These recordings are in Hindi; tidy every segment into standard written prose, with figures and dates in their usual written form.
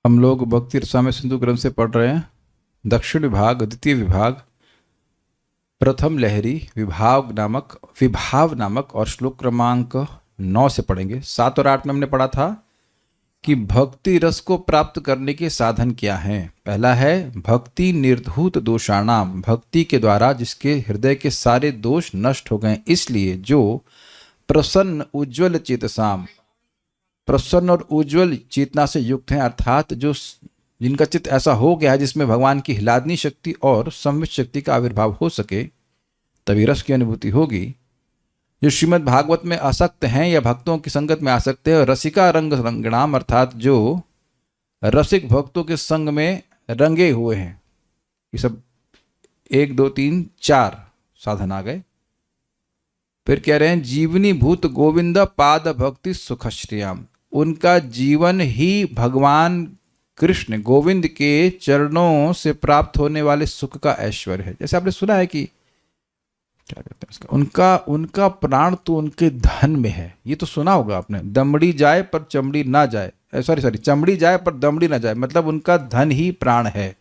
हम लोग भक्ति रसायन सिंधु ग्रंथ से पढ़ रहे हैं। दक्षिण विभाग, द्वितीय विभाग, प्रथम लहरी विभाव नामक और श्लोक क्रमांक 9 से पढ़ेंगे। 7 और 8 में हमने पढ़ा था कि भक्ति रस को प्राप्त करने के साधन क्या हैं। पहला है भक्ति निर्धूत दोषाणाम, भक्ति के द्वारा जिसके हृदय के सारे दोष नष्ट हो गए, इसलिए जो प्रसन्न उज्ज्वल चेतसाम, प्रसन्न और उज्ज्वल चेतना से युक्त हैं, अर्थात जो जिनका चित्त ऐसा हो गया है जिसमें भगवान की हिलादनी शक्ति और संवित शक्ति का आविर्भाव हो सके, तभी रस की अनुभूति होगी। जो श्रीमद् भागवत में आसक्त हैं या भक्तों की संगत में आसक्त है, रसिका रंग रंगणाम, अर्थात जो रसिक भक्तों के संग में रंगे हुए हैं। ये सब 1 2 3 4 साधन आ गए। फिर कह रहे हैं जीवनी भूत गोविंद पाद भक्ति सुखश्रियाम, उनका जीवन ही भगवान कृष्ण गोविंद के चरणों से प्राप्त होने वाले सुख का ऐश्वर्य है। जैसे आपने सुना है कि क्या कहते हैं इसका, उनका प्राण तो उनके धन में है। ये तो सुना होगा आपने, दमड़ी जाए पर चमड़ी ना जाए, सॉरी चमड़ी जाए पर दमड़ी ना जाए, मतलब उनका धन ही प्राण है।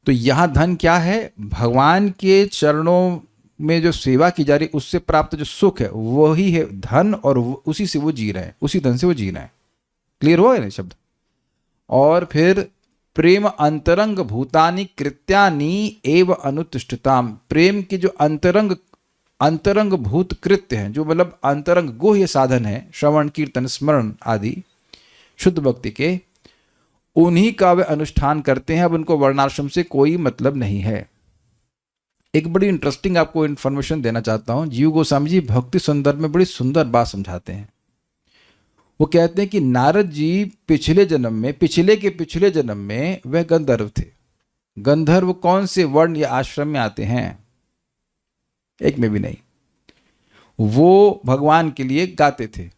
तो यहां धन क्या है? भगवान के चरणों में जो सेवा की जा रही उससे प्राप्त जो सुख है वही है धन, और उसी से वो जी रहे हैं, उसी धन से वो जी रहे हैं। क्लियर हुआ है ना शब्द? और फिर प्रेम अंतरंग भूतानि कृत्यानि एव अनुतिष्ठताम, प्रेम के जो अंतरंग भूत कृत्य हैं, जो मतलब अंतरंग गुह्य साधन है, श्रवण कीर्तन स्मरण आदि शुद्ध भक्ति के, उन्हीं का वे अनुष्ठान करते हैं। अब उनको वर्णाश्रम से कोई मतलब नहीं है। एक बड़ी इंटरेस्टिंग आपको इन्फॉर्मेशन देना चाहता हूं। जीव गोस्वामी जी भक्ति संदर्भ में बड़ी सुंदर बात समझाते हैं। वो कहते हैं कि नारद जी पिछले जन्म में वह गंधर्व थे। गंधर्व कौन से वर्ण या आश्रम में आते हैं? एक में भी नहीं। वो भगवान के लिए गाते थे।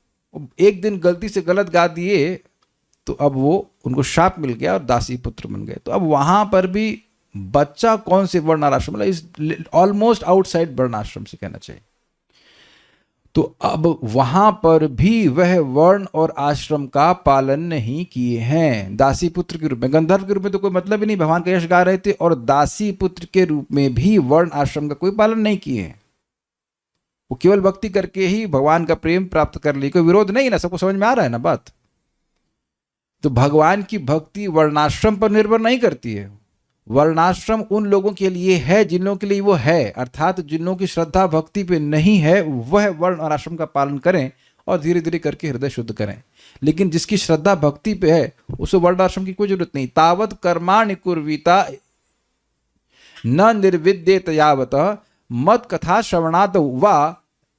एक दिन गलती से गलत गा दिए तो अब वो उनको शाप मिल गया और दासी पुत्र बन गए। तो अब वहां पर भी बच्चा कौन से वर्ण और आश्रम, मतलब ऑलमोस्ट आउटसाइड वर्ण आश्रम से कहना चाहिए। तो अब वहां पर भी वह वर्ण और आश्रम का पालन नहीं किए हैं। दासी पुत्र के रूप में, गंधर्व के रूप में तो कोई मतलब ही नहीं, भगवान का यश गा रहे थे, और दासी पुत्र के रूप में भी वर्ण आश्रम का कोई पालन नहीं किए हैं। वो केवल भक्ति करके ही भगवान का प्रेम प्राप्त कर ली। कोई विरोध नहीं ना, सबको समझ में आ रहा है ना बात? तो भगवान की भक्ति वर्णाश्रम पर निर्भर नहीं करती है। वर्णाश्रम उन लोगों के लिए है जिन लोगों के लिए वो है, अर्थात जिन लोगों की श्रद्धा भक्ति पे नहीं है वह वर्ण और आश्रम का पालन करें और धीरे धीरे करके हृदय शुद्ध करें। लेकिन जिसकी श्रद्धा भक्ति पे है उसे वर्ण आश्रम की कोई जरूरत नहीं। तावत कर्माणि कुर्वीता न निर्विद्येत यावत मत कथा श्रवणाद वा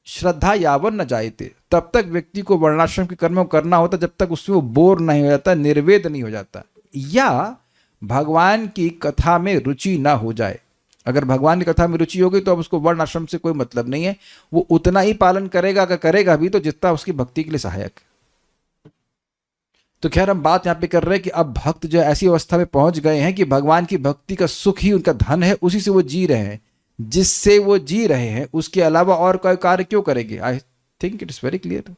श्रद्धा यावन न जायते, तब तक व्यक्ति को वर्णाश्रम के कर्मों करना होता जब तक उसमें वो बोर नहीं हो जाता, निर्वेद नहीं हो जाता, या भगवान की कथा में रुचि ना हो जाए। अगर भगवान की कथा में रुचि होगी तो अब उसको वर्ण आश्रम से कोई मतलब नहीं है। वो उतना ही पालन करेगा, अगर करेगा भी तो जितना उसकी भक्ति के लिए सहायक है। तो खैर हम बात यहाँ पे कर रहे हैं कि अब भक्त जो ऐसी अवस्था में पहुंच गए हैं कि भगवान की भक्ति का सुख ही उनका धन है, उसी से वो जी रहे हैं। जिससे वो जी रहे हैं उसके अलावा और कोई कार्य क्यों करेंगे? I think it is very clear.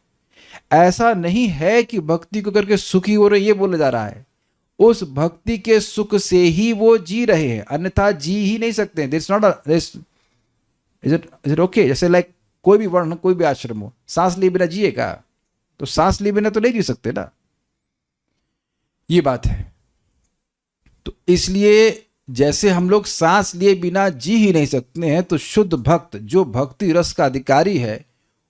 ऐसा नहीं है कि भक्ति को करके सुखी हो रहे, ये बोला जा रहा है। उस भक्ति के सुख से ही वो जी रहे हैं, अन्यथा जी ही नहीं सकते। Is it okay? जैसे लाइक कोई भी वर्ण, कोई भी आश्रम हो, सांस लिए बिना जिएगा? तो सांस लिए बिना तो नहीं जी सकते ना, ये बात है। तो इसलिए जैसे हम लोग सांस लिए बिना जी ही नहीं सकते हैं, तो शुद्ध भक्त जो भक्ति रस का अधिकारी है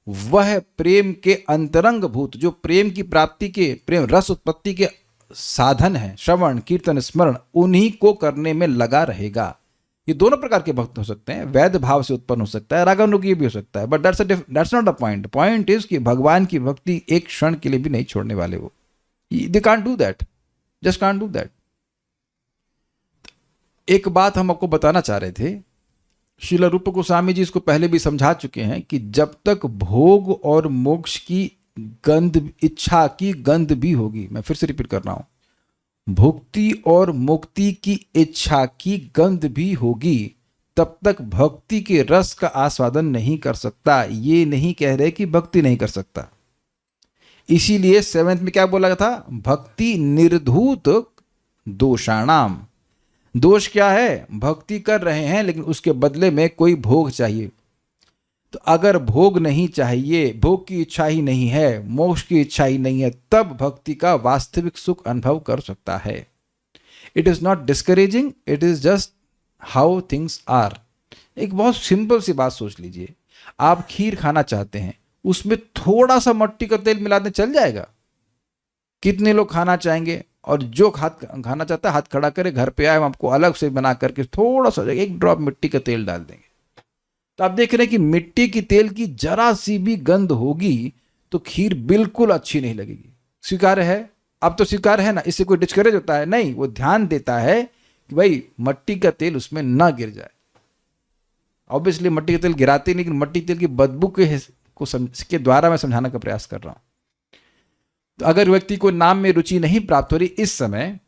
वह प्रेम के अंतरंग भूत, जो प्रेम की प्राप्ति के, प्रेम रस उत्पत्ति के साधन है, श्रवण कीर्तन स्मरण, उन्हीं को करने में लगा रहेगा। ये दोनों प्रकार के भक्त हो सकते हैं। वैध भाव से उत्पन्न हो सकता है, रागानुगी भी हो सकता है, but that's not the point. Point is कि भगवान की भक्ति एक क्षण के लिए भी नहीं छोड़ने वाले वो। They can't do that, just can't do that. एक बात हम आपको बताना चाह रहे थे, श्रील रूप गोस्वामी जी इसको पहले भी समझा चुके हैं कि जब तक भोग और मोक्ष की गंध, इच्छा की गंध भी होगी, मैं फिर से रिपीट कर रहा हूं, भुक्ति और मुक्ति की इच्छा की गंध भी होगी, तब तक भक्ति के रस का आस्वादन नहीं कर सकता। ये नहीं कह रहे कि भक्ति नहीं कर सकता, इसीलिए 7th में क्या बोला था, भक्ति निर्धूत दोषाणाम। दोष क्या है, भक्ति कर रहे हैं लेकिन उसके बदले में कोई भोग चाहिए। तो अगर भोग नहीं चाहिए, भोग की इच्छा ही नहीं है, मोक्ष की इच्छा ही नहीं है, तब भक्ति का वास्तविक सुख अनुभव कर सकता है। It is not discouraging, it is just how things are. एक बहुत सिंपल सी बात सोच लीजिए, आप खीर खाना चाहते हैं, उसमें थोड़ा सा मट्टी का तेल मिला दें, चल जाएगा? कितने लोग खाना चाहेंगे? और जो खाना चाहता है हाथ खड़ा करे, घर पे आए, हम आपको अलग से बना करके थोड़ा सा एक ड्रॉप मिट्टी का तेल डाल देंगे। तो आप देख रहे हैं कि मिट्टी की तेल की जरा सी भी गंध होगी तो खीर बिल्कुल अच्छी नहीं लगेगी। स्वीकार्य है? अब तो स्वीकार्य है ना, इससे कोई डिस्करेज होता है? नहीं, वो ध्यान देता है कि भाई मट्टी का तेल उसमें ना गिर जाए। ऑब्वियसली मट्टी का तेल गिराते नहीं, लेकिन मट्टी तेल की बदबू के द्वारा मैं समझाने का प्रयास कर रहा हूं। तो अगर व्यक्ति को नाम में रुचि नहीं प्राप्त हो रही इस समय,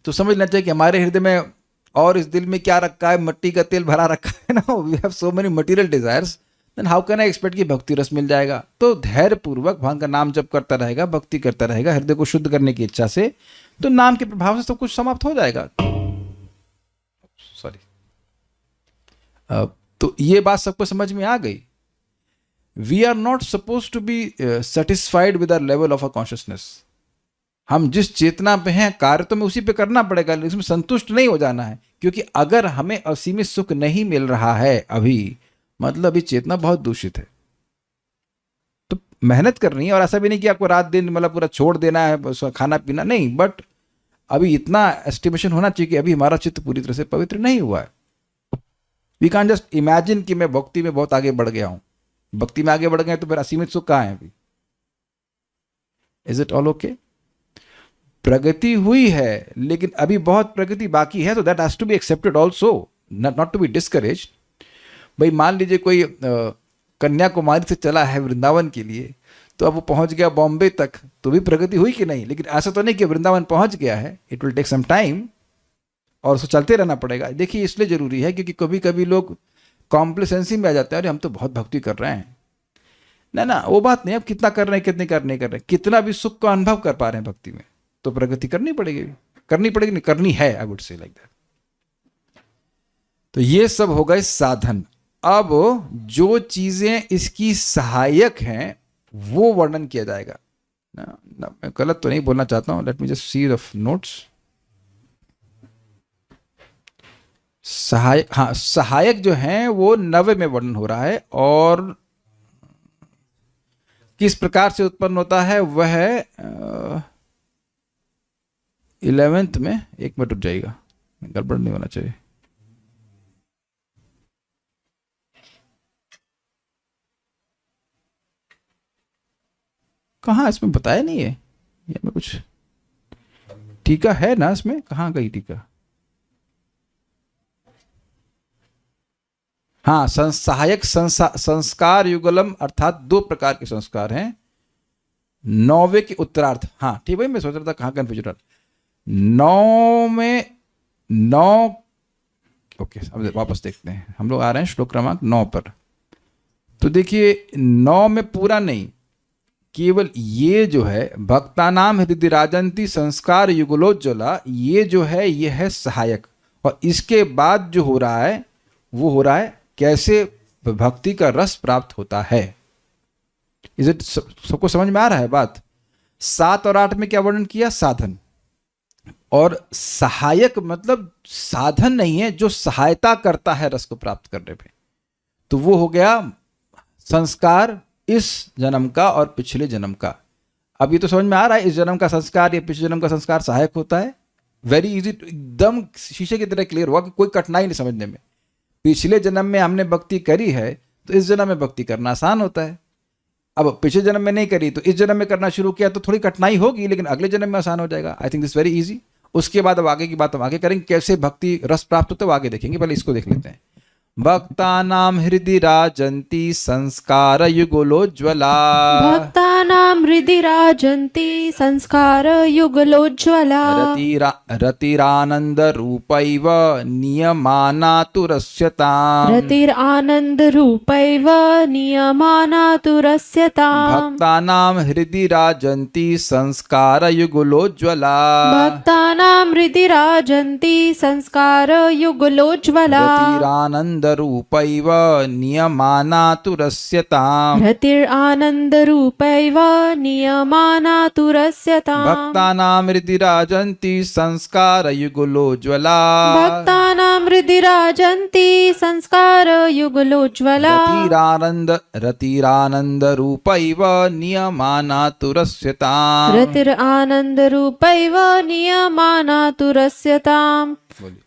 तो समझना चाहिए कि हमारे हृदय में और इस दिल में क्या रखा है, मट्टी का तेल भरा रखा है ना। We have so many material desires, then how can I expect कि भक्ति रस मिल जाएगा? तो धैर्य पूर्वक भगवान का नाम जप करता रहेगा, भक्ति करता रहेगा हृदय को शुद्ध करने की इच्छा से, तो नाम के प्रभाव से सब कुछ समाप्त हो जाएगा। सॉरी। तो ये बात सबको समझ में आ गई। We are not suppose to be satisfied with our level of a consciousness. हम जिस चेतना पे हैं, कार्य तो हमें उसी पे करना पड़ेगा, लेकिन इसमें संतुष्ट नहीं हो जाना है। क्योंकि अगर हमें असीमित सुख नहीं मिल रहा है अभी, मतलब ये चेतना बहुत दूषित है। तो मेहनत करनी है, और ऐसा भी नहीं कि आपको रात दिन मतलब पूरा छोड़ देना है खाना पीना, नहीं, बट अभी इतना एस्टिमेशन होना चाहिए कि अभी हमारा चित्त पूरी तरह से पवित्र नहीं हुआ है। वी कांट जस्ट इमेजिन कि मैं भक्ति में बहुत आगे बढ़ गया हूं। भक्ति में आगे बढ़ गए तो फिर असीमित सुख कहां है अभी? Is it all okay? प्रगति हुई है लेकिन अभी बहुत प्रगति बाकी है, तो that has to be accepted also, not to be discouraged. भाई मान लीजिए कोई कन्याकुमारी से चला है वृंदावन के लिए, तो अब वो पहुंच गया बॉम्बे तक, तो भी प्रगति हुई कि नहीं? लेकिन ऐसा तो नहीं कि वृंदावन पहुंच गया है, it will take some time, और उसको चलते रहना पड़ेगा। देखिए इसलिए जरूरी है क्योंकि कभी कभी लोग कॉम्प्लेसेंसी में आ जाते हैं, अरे हम तो बहुत भक्ति कर रहे हैं। ना, वो बात नहीं। अब कितना कर रहे हैं, कितने कर नहीं कर रहे हैं, कितना भी सुख का अनुभव कर पा रहे हैं भक्ति में, तो प्रगति करनी पड़ेगी नहीं, करनी है, I would say like that. तो ये सब हो गए साधन। अब जो चीजें इसकी सहायक हैं वो वर्णन किया जाएगा ना, मैं गलत तो नहीं बोलना चाहता हूं, let me just see the notes. सहायक, हाँ, सहायक जो हैं वो 9वें में वर्णन हो रहा है, और किस प्रकार से उत्पन्न होता है वह 11th में। एक मिनट रुक जाइएगा, गड़बड़ नहीं होना चाहिए। कहाँ इसमें बताया नहीं है, या में कुछ टीका है ना इसमें? कहाँ गई टीका? हाँ, सहायक संस्कार युगलम, अर्थात 2 प्रकार के संस्कार हैं 9वें के उत्तरार्थ। हाँ ठीक, भाई मैं सोच रहा था कहाँ कंफ्यूजन रहा। 9 में 9, ओके, अब वापस देखते हैं। हम लोग आ रहे हैं श्लोक क्रमांक 9 पर। तो देखिए 9 में पूरा नहीं, केवल ये जो है भक्तानाम हृदय राजंती संस्कार युगलोज्ज्वला, ये जो है ये है सहायक। और इसके बाद जो हो रहा है वो हो रहा है कैसे भक्ति का रस प्राप्त होता है। इज इट सबको समझ में आ रहा है बात? 7 और 8 में क्या वर्णन किया? साधन। और सहायक मतलब साधन नहीं है, जो सहायता करता है रस को प्राप्त करने में, तो वो हो गया संस्कार इस जन्म का और पिछले जन्म का। अब ये तो समझ में आ रहा है, इस जन्म का संस्कार या पिछले जन्म का संस्कार सहायक होता है। वेरी इजी, एकदम शीशे की तरह क्लियर हुआ कि कोई कठिनाई नहीं समझने में। पिछले जन्म में हमने भक्ति करी है तो इस जन्म में भक्ति करना आसान होता है। अब पिछले जन्म में नहीं करी तो इस जन्म में करना शुरू किया तो थोड़ी कठिनाई होगी, लेकिन अगले जन्म में आसान हो जाएगा। I think this very easy. उसके बाद अब आगे की बात हम आगे करेंगे, कैसे भक्ति रस प्राप्त होता है वो आगे देखेंगे। पहले इसको देख लेते हैं। भक्तानाम हृदि राजंती संस्कार युगलोज्ज्वला, भक्ता भक्तानां हृदि राजन्ति संस्कारयुगलोज्ज्वला रतिरानन्दरूपैव नियमानातुरस्यताम् रतिरानन्दरूपैव नियमानातुरस्यताम् भक्तानां हृदि राजन्ति संस्कारयुगलोज्ज्वला भक्तानां हृदि राजन्ति संस्कारयुगलोज्ज्वला रतिरानन्दरूपैव नियमानातुरस्यताम् रतिरानन्दरूपैव नियमानातुरस्यताम् भक्तानां हृदि राजन्ति संस्कारयुगलोज्ज्वला भक्तानां हृदि राजन्ति संस्कारयुगलोज्ज्वला रतिरानन्दरूपैव नियमानातुरस्यताम् रतिरानन्दरूपैव नियमानातुरस्यताम्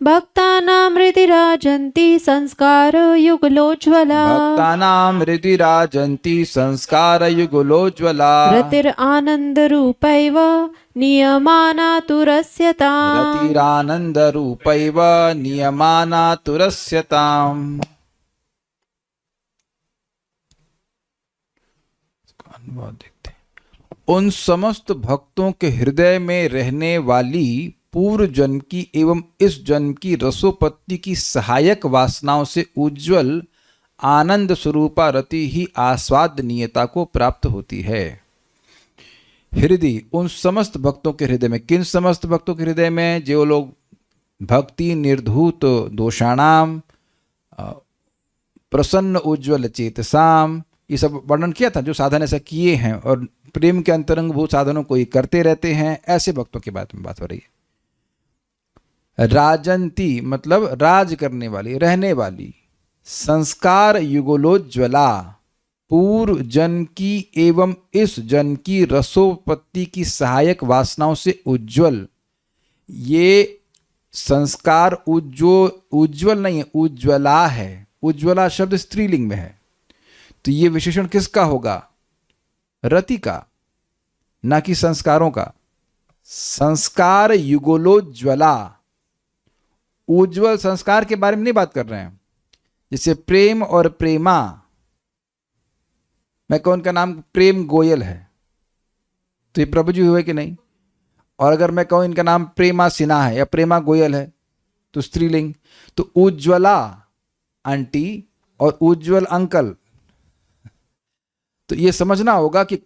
भक्तानां हृदि राजन्ति संस्कारयुगलोज्ज्वला भक्तानां हृदि राजन्ति संस्कारयुगलोज्ज्वला रतिरानन्दरूपैव नियमानातुरस्यताम् रतिरानन्दरूपैव नियमानातुरस्यताम्। अनुवाद देखते हैं। उन समस्त भक्तों के हृदय में रहने वाली पूर्व जन्म की एवं इस जन्म की रसोपत्ति की सहायक वासनाओं से उज्जवल आनंद स्वरूपा रति ही आस्वादनीयता को प्राप्त होती है। हृदय उन समस्त भक्तों के हृदय में, किन समस्त भक्तों के हृदय में? जो लोग भक्ति निर्धूत दोषाणाम प्रसन्न उज्ज्वल चेतसाम, ये सब वर्णन किया था, जो साधन ऐसा किए हैं और प्रेम के अंतरंग भूत साधनों को ये करते रहते हैं, ऐसे भक्तों के बारे में बात हो रही है। राजंती मतलब राज करने वाली, रहने वाली, संस्कार युगलोज्ज्वला पूर्व जन्म की एवं इस जन्म की रसोपत्ति की सहायक वासनाओं से उज्जवल। ये संस्कार उज्जवल नहीं है, उज्ज्वला है। उज्ज्वला शब्द स्त्रीलिंग में है, तो ये विशेषण किसका होगा? रति का, ना कि संस्कारों का। संस्कार युगलोज्ज्वला, उज्ज्वल संस्कार के बारे में नहीं बात कर रहे हैं। जैसे प्रेम और प्रेमा, मैं कहूं उनका नाम प्रेम गोयल है, तो ये प्रभु जी हुए कि नहीं? और अगर मैं कहूं इनका नाम प्रेमा सिन्हा है या प्रेमा गोयल है, तो स्त्रीलिंग। तो उज्ज्वला आंटी और उज्ज्वल अंकल। तो ये समझना होगा कि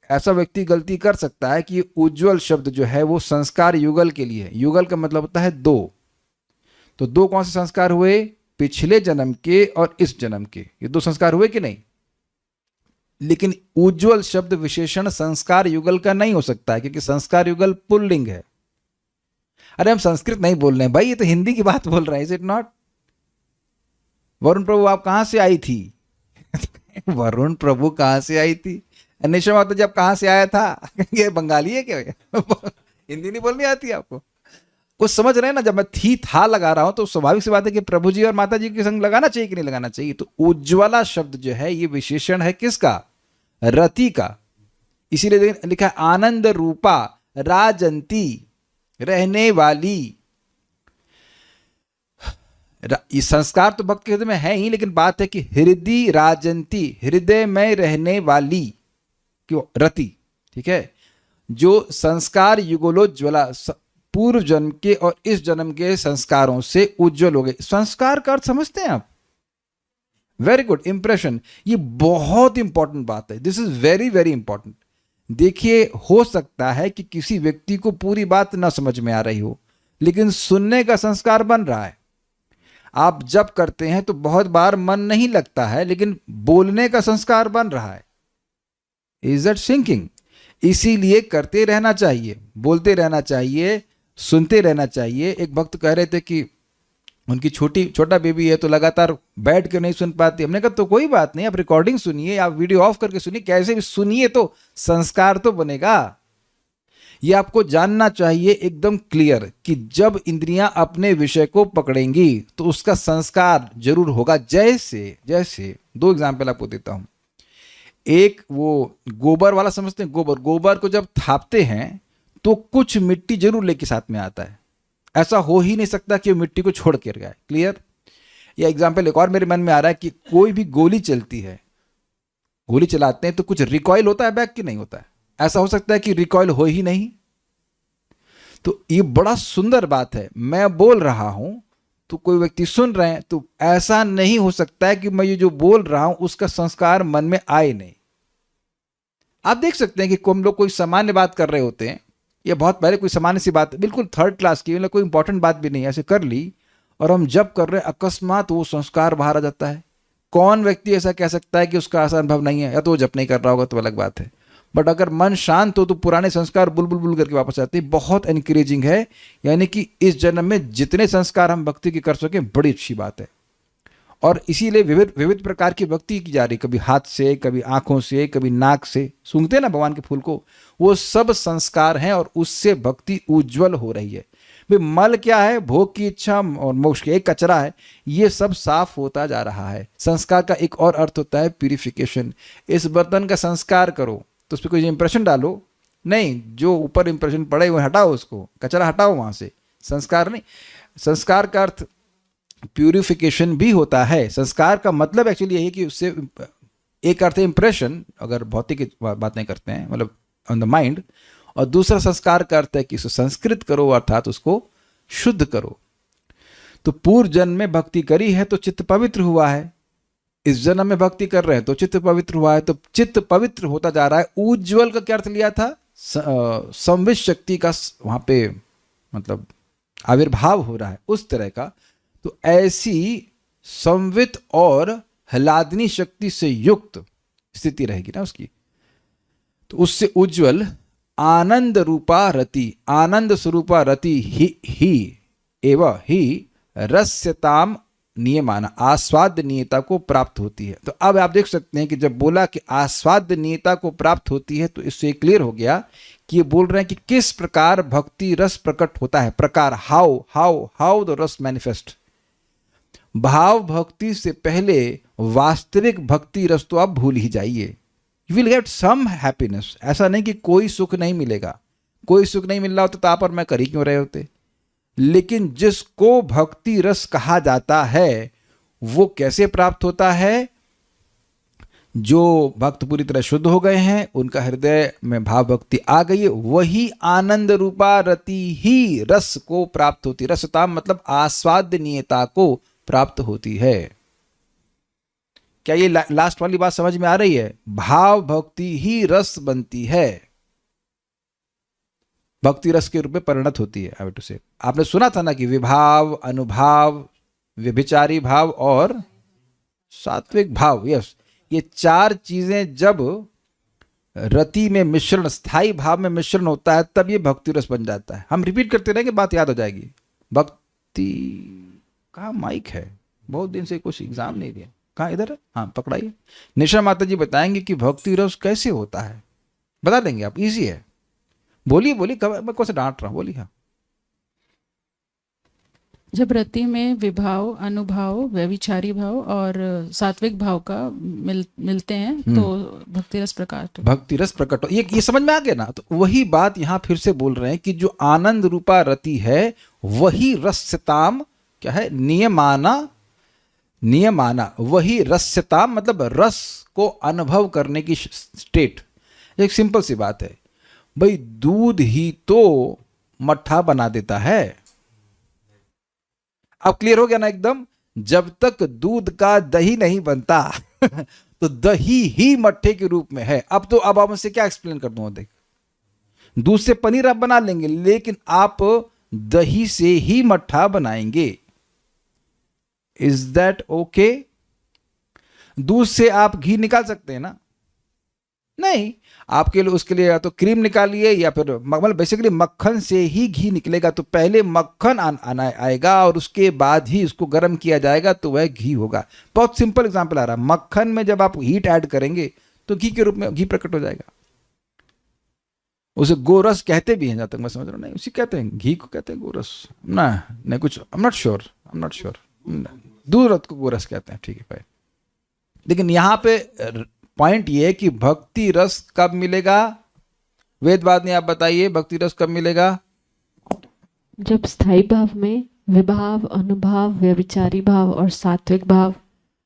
ऐसा व्यक्ति गलती कर सकता है कि उज्ज्वल शब्द जो है वो संस्कार युगल के लिए है। युगल का मतलब होता है दो। तो दो कौन से संस्कार हुए? पिछले जन्म के और इस जन्म के, ये दो संस्कार हुए कि नहीं? लेकिन उज्ज्वल शब्द विशेषण संस्कार युगल का नहीं हो सकता है, क्योंकि संस्कार युगल पुल्लिंग है। अरे हम संस्कृत नहीं बोल रहे हैं भाई, ये तो हिंदी की बात बोल रहे हैं। Is it not? Varun Prabhu आप कहां से आई थी? वरुण प्रभु कहां से आई थी? निशा माता जी आप कहां से आया था? ये बंगाली है क्या? हिंदी नहीं बोलनी आती आपको? कुछ समझ रहे हैं ना? जब मैं था लगा रहा हूं तो स्वाभाविक सी बात है कि प्रभु जी और माता जी के संग लगाना चाहिए कि नहीं लगाना चाहिए। तो उज्ज्वला शब्द जो है ये विशेषण है किसका? रति का। इसीलिए लिखा है आनंद रूपा राजंती, रहने वाली। ये संस्कार तो भक्त के हृदय में है ही, लेकिन बात है कि हृदय राजंती, हृदय में रहने वाली क्यों? रति। ठीक है, जो संस्कार युगलोज्ज्वला पूर्व जन्म के और इस जन्म के संस्कारों से उज्जवल हो गए। संस्कार का अर्थ समझते हैं आप? Very good impression. ये बहुत इंपॉर्टेंट बात है। This is very very important. देखिए, हो सकता है कि किसी व्यक्ति को पूरी बात ना समझ में आ रही हो, लेकिन सुनने का संस्कार बन रहा है। आप जब करते हैं तो बहुत बार मन नहीं लगता है, लेकिन बोलने का संस्कार बन रहा है। Is that sinking? इसीलिए करते रहना चाहिए, बोलते रहना चाहिए, सुनते रहना चाहिए। एक भक्त कह रहे थे कि उनकी छोटा बेबी है तो लगातार बैठ के नहीं सुन पाती। हमने कहा तो कोई बात नहीं, आप रिकॉर्डिंग सुनिए, आप वीडियो ऑफ करके सुनिए, कैसे भी सुनिए, तो संस्कार तो बनेगा। ये आपको जानना चाहिए एकदम क्लियर कि जब इंद्रियां अपने विषय को पकड़ेंगी तो उसका संस्कार जरूर होगा। जैसे दो एग्जाम्पल आपको देता हूं। एक वो गोबर वाला समझते हैं, गोबर को जब थापते हैं तो कुछ मिट्टी जरूर लेके साथ में आता है। ऐसा हो ही नहीं सकता कि वो मिट्टी को छोड़ कर गया। क्लियर? या एग्जाम्पल एक और मेरे मन में आ रहा है कि कोई भी गोली चलती है, गोली चलाते हैं तो कुछ रिकॉइल होता है बैक कि नहीं होता है? ऐसा हो सकता है कि रिकॉइल हो ही नहीं। तो ये बड़ा सुंदर बात है, मैं बोल रहा हूं तो कोई व्यक्ति सुन रहे हैं, तो ऐसा नहीं हो सकता है कि मैं ये जो बोल रहा हूं उसका संस्कार मन में आए नहीं। आप देख सकते हैं कि हम लोग कोई सामान्य बात कर रहे होते हैं, या बहुत पहले कोई सामान्य सी बात बिल्कुल थर्ड क्लास की, मतलब कोई इंपॉर्टेंट बात भी नहीं, ऐसे कर ली और हम जब कर रहे हैं अकस्मात वो संस्कार बाहर आ जाता है। कौन व्यक्ति ऐसा कह सकता है कि उसका ऐसा अनुभव नहीं है? या तो वो जप नहीं कर रहा होगा तो अलग बात है, बट अगर मन शांत हो तो पुराने संस्कार बुलबुल बुल करके वापस आते हैं। बहुत एनकरेजिंग है, यानी कि इस जन्म में जितने संस्कार हम भक्ति के कर सके बड़ी अच्छी बात है। और इसीलिए विविध विविध प्रकार की भक्ति की जा रही, कभी हाथ से, कभी आंखों से, कभी नाक से सूंघते हैं ना भगवान के फूल को, वो सब संस्कार हैं और उससे भक्ति उज्जवल हो रही है। भाई मल क्या है? भोग की इच्छा और मोक्ष की एक कचरा है, ये सब साफ होता जा रहा है। संस्कार का एक और अर्थ होता है प्यूरिफिकेशन। इस बर्तन का संस्कार करो तो उस पर कोई इंप्रेशन डालो नहीं, जो ऊपर इंप्रेशन पड़े वो हटाओ, उसको कचरा हटाओ वहां से, संस्कार नहीं। संस्कार का अर्थ प्यूरिफिकेशन भी होता है। संस्कार का मतलब एक्चुअली यही कि उससे एक अर्थ है इंप्रेशन, अगर भौतिक बातें करते हैं मतलब ऑन द माइंड, और दूसरा संस्कार का अर्थ है कि उसको संस्कृत करो, अर्थात उसको शुद्ध करो। तो पूर्व जन्म में भक्ति करी है तो चित्त पवित्र हुआ है, इस जन्म में भक्ति कर रहे हैं तो चित्त पवित्र हुआ है, तो चित्त पवित्र होता जा रहा है। उज्ज्वल का क्या अर्थ लिया था? संवित शक्ति का वहां पे मतलब आविर्भाव हो रहा है, उस तरह का। तो ऐसी संवित और ह्लादनी शक्ति से युक्त स्थिति रहेगी ना उसकी, तो उससे उज्जवल आनंद रूपा रति, आनंद स्वरूपा रति ही एवं ही रस्यताम नियमाना, आस्वादनीयता को प्राप्त होती है। तो अब आप देख सकते हैं कि जब बोला कि आस्वादनीयता को प्राप्त होती है तो इससे क्लियर हो गया कि ये बोल रहे हैं कि किस प्रकार भक्ति रस प्रकट होता है। प्रकार, हाउ हाउ हाउ द रस मैनिफेस्ट। भाव भक्ति से पहले वास्तविक भक्ति रस तो आप भूल ही जाइए। You will get some happiness, ऐसा नहीं कि कोई सुख नहीं मिलेगा। कोई सुख नहीं मिल रहा होता तो आप और मैं कर ही क्यों रहे होते। लेकिन जिसको भक्ति रस कहा जाता है वो कैसे प्राप्त होता है? जो भक्त पूरी तरह शुद्ध हो गए हैं, उनका हृदय में भाव भक्ति आ गई है, वही आनंद रूपा रति ही रस को प्राप्त होती है। रसता मतलब आस्वादनीयता को प्राप्त होती है। क्या ये लास्ट वाली बात समझ में आ रही है? भाव भक्ति ही रस बनती है, भक्ति रस के रूप में परिणत होती है। आई टू से आपने सुना था ना कि विभाव, अनुभाव, व्यभिचारी भाव और सात्विक भाव, यस, ये चार चीजें जब रति में मिश्रण, स्थायी भाव में मिश्रण होता है तब ये भक्ति रस बन जाता है। हम रिपीट करते रहेंगे, बात याद हो जाएगी। भक्ति कहाँ माइक है? बहुत दिन से कुछ एग्जाम नहीं दिया। कहाँ? इधर है, हाँ पकड़ाइए। निशा माता जी बताएंगे कि भक्ति रस कैसे होता है, बता देंगे आप, इजी है। बोलिए बोलिए, मैं कौन से डांट रहा हूँ, बोलिए। हाँ, जब रति में विभाव, अनुभाव, व्यभिचारी भाव और सात्विक भाव का मिलते हैं तो भक्ति रस प्रकट, भक्ति रस प्रकट, ये समझ में आ गया ना। तो वही बात यहाँ फिर से बोल रहे हैं कि जो आनंद रूपा रति है वही रस्यताम क्या है? नियमाना, नियमाना, वही रस्यताम मतलब रस को अनुभव करने की स्टेट। एक सिंपल सी बात है भाई, दूध ही तो मट्ठा बना देता है। अब क्लियर हो गया ना एकदम? जब तक दूध का दही नहीं बनता तो दही ही मट्ठे के रूप में है। अब तो अब आप मुझसे क्या एक्सप्लेन कर दूं? देख, दूध से पनीर आप बना लेंगे, लेकिन आप दही से ही मट्ठा बनाएंगे। Is that okay? दूध से आप घी निकाल सकते हैं ना? नहीं, आपके लिए उसके लिए या तो क्रीम निकालिए या फिर मतलब बेसिकली मक्खन से ही घी निकलेगा। तो पहले मक्खन आएगा और उसके बाद ही उसको गर्म किया जाएगा तो वह घी होगा। बहुत सिंपल एग्जांपल आ रहा है। मक्खन में जब आप हीट ऐड करेंगे तो घी के रूप में घी प्रकट हो जाएगा। उसे गोरस कहते भी हैं, जहां तक मैं समझ रहा हूँ। नहीं, उसी कहते हैं, घी को कहते हैं गोरस ना, नहीं कुछ, आई एम नॉट श्योर। दूध रथ को गोरस कहते हैं, ठीक है भाई। लेकिन यहाँ पे पॉइंट ये है कि भक्ति रस कब मिलेगा? वेदवाद ने आप बताइए, भक्ति रस कब मिलेगा? जब स्थायी भाव में विभाव, अनुभाव, व्यभिचारी भाव और सात्विक भाव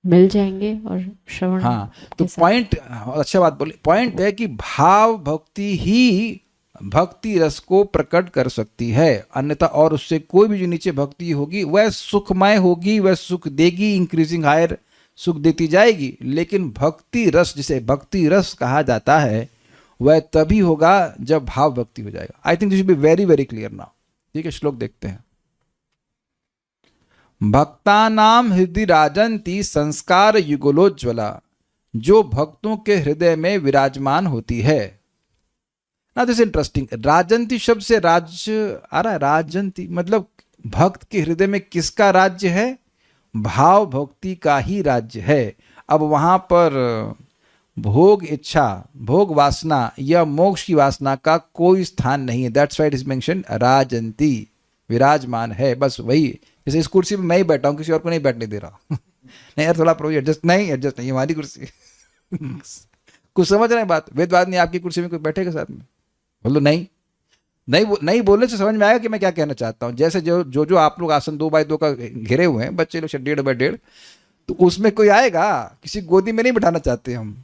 मिल जाएंगे और श्रवण हाँ, तो के साथ। पॉइंट, अच्छा बात बोली, पॉइंट है कि भाव भक्ति ही भक्ति रस को प्रकट कर सकती है, अन्यथा और उससे कोई भी जो नीचे भक्ति होगी वह सुखमय होगी, वह सुख देगी, इंक्रीजिंग हायर सुख देती जाएगी, लेकिन भक्ति रस, जिसे भक्ति रस कहा जाता है, वह तभी होगा जब भाव भक्ति हो जाएगा। I think this will be very very clear now. ठीक है, श्लोक देखते हैं। भक्तानाम हृदय राजंती संस्कार युगलोज्ज्वला, जो भक्तों के हृदय में विराजमान होती है। ना दिस इंटरेस्टिंग, राजंती शब्द से राज्य आ रहा है, राजंती मतलब भक्त के हृदय में किसका राज्य है? भाव भक्ति का ही राज्य है। अब वहां पर भोग इच्छा, भोग वासना या मोक्ष की वासना का कोई स्थान नहीं है। That's why it is mention Rajanti, विराजमान है, बस वही। जैसे इस कुर्सी पे मैं ही बैठा हूं, किसी और को नहीं बैठने दे रहा नहीं यार, थोड़ा प्रभु एडजस्ट नहीं, हमारी कुर्सी कुछ समझ रहे हैं बात? वेदवाद नहीं, आपकी कुर्सी में कोई बैठेगा साथ में? बोलो नहीं बोलने से समझ में आएगा कि मैं क्या कहना चाहता हूँ। जैसे जो आप लोग आसन 2x2 का घेरे हुए हैं, बच्चे लोग 1.5x1.5, तो उसमें कोई आएगा? किसी गोदी में नहीं बिठाना चाहते हम।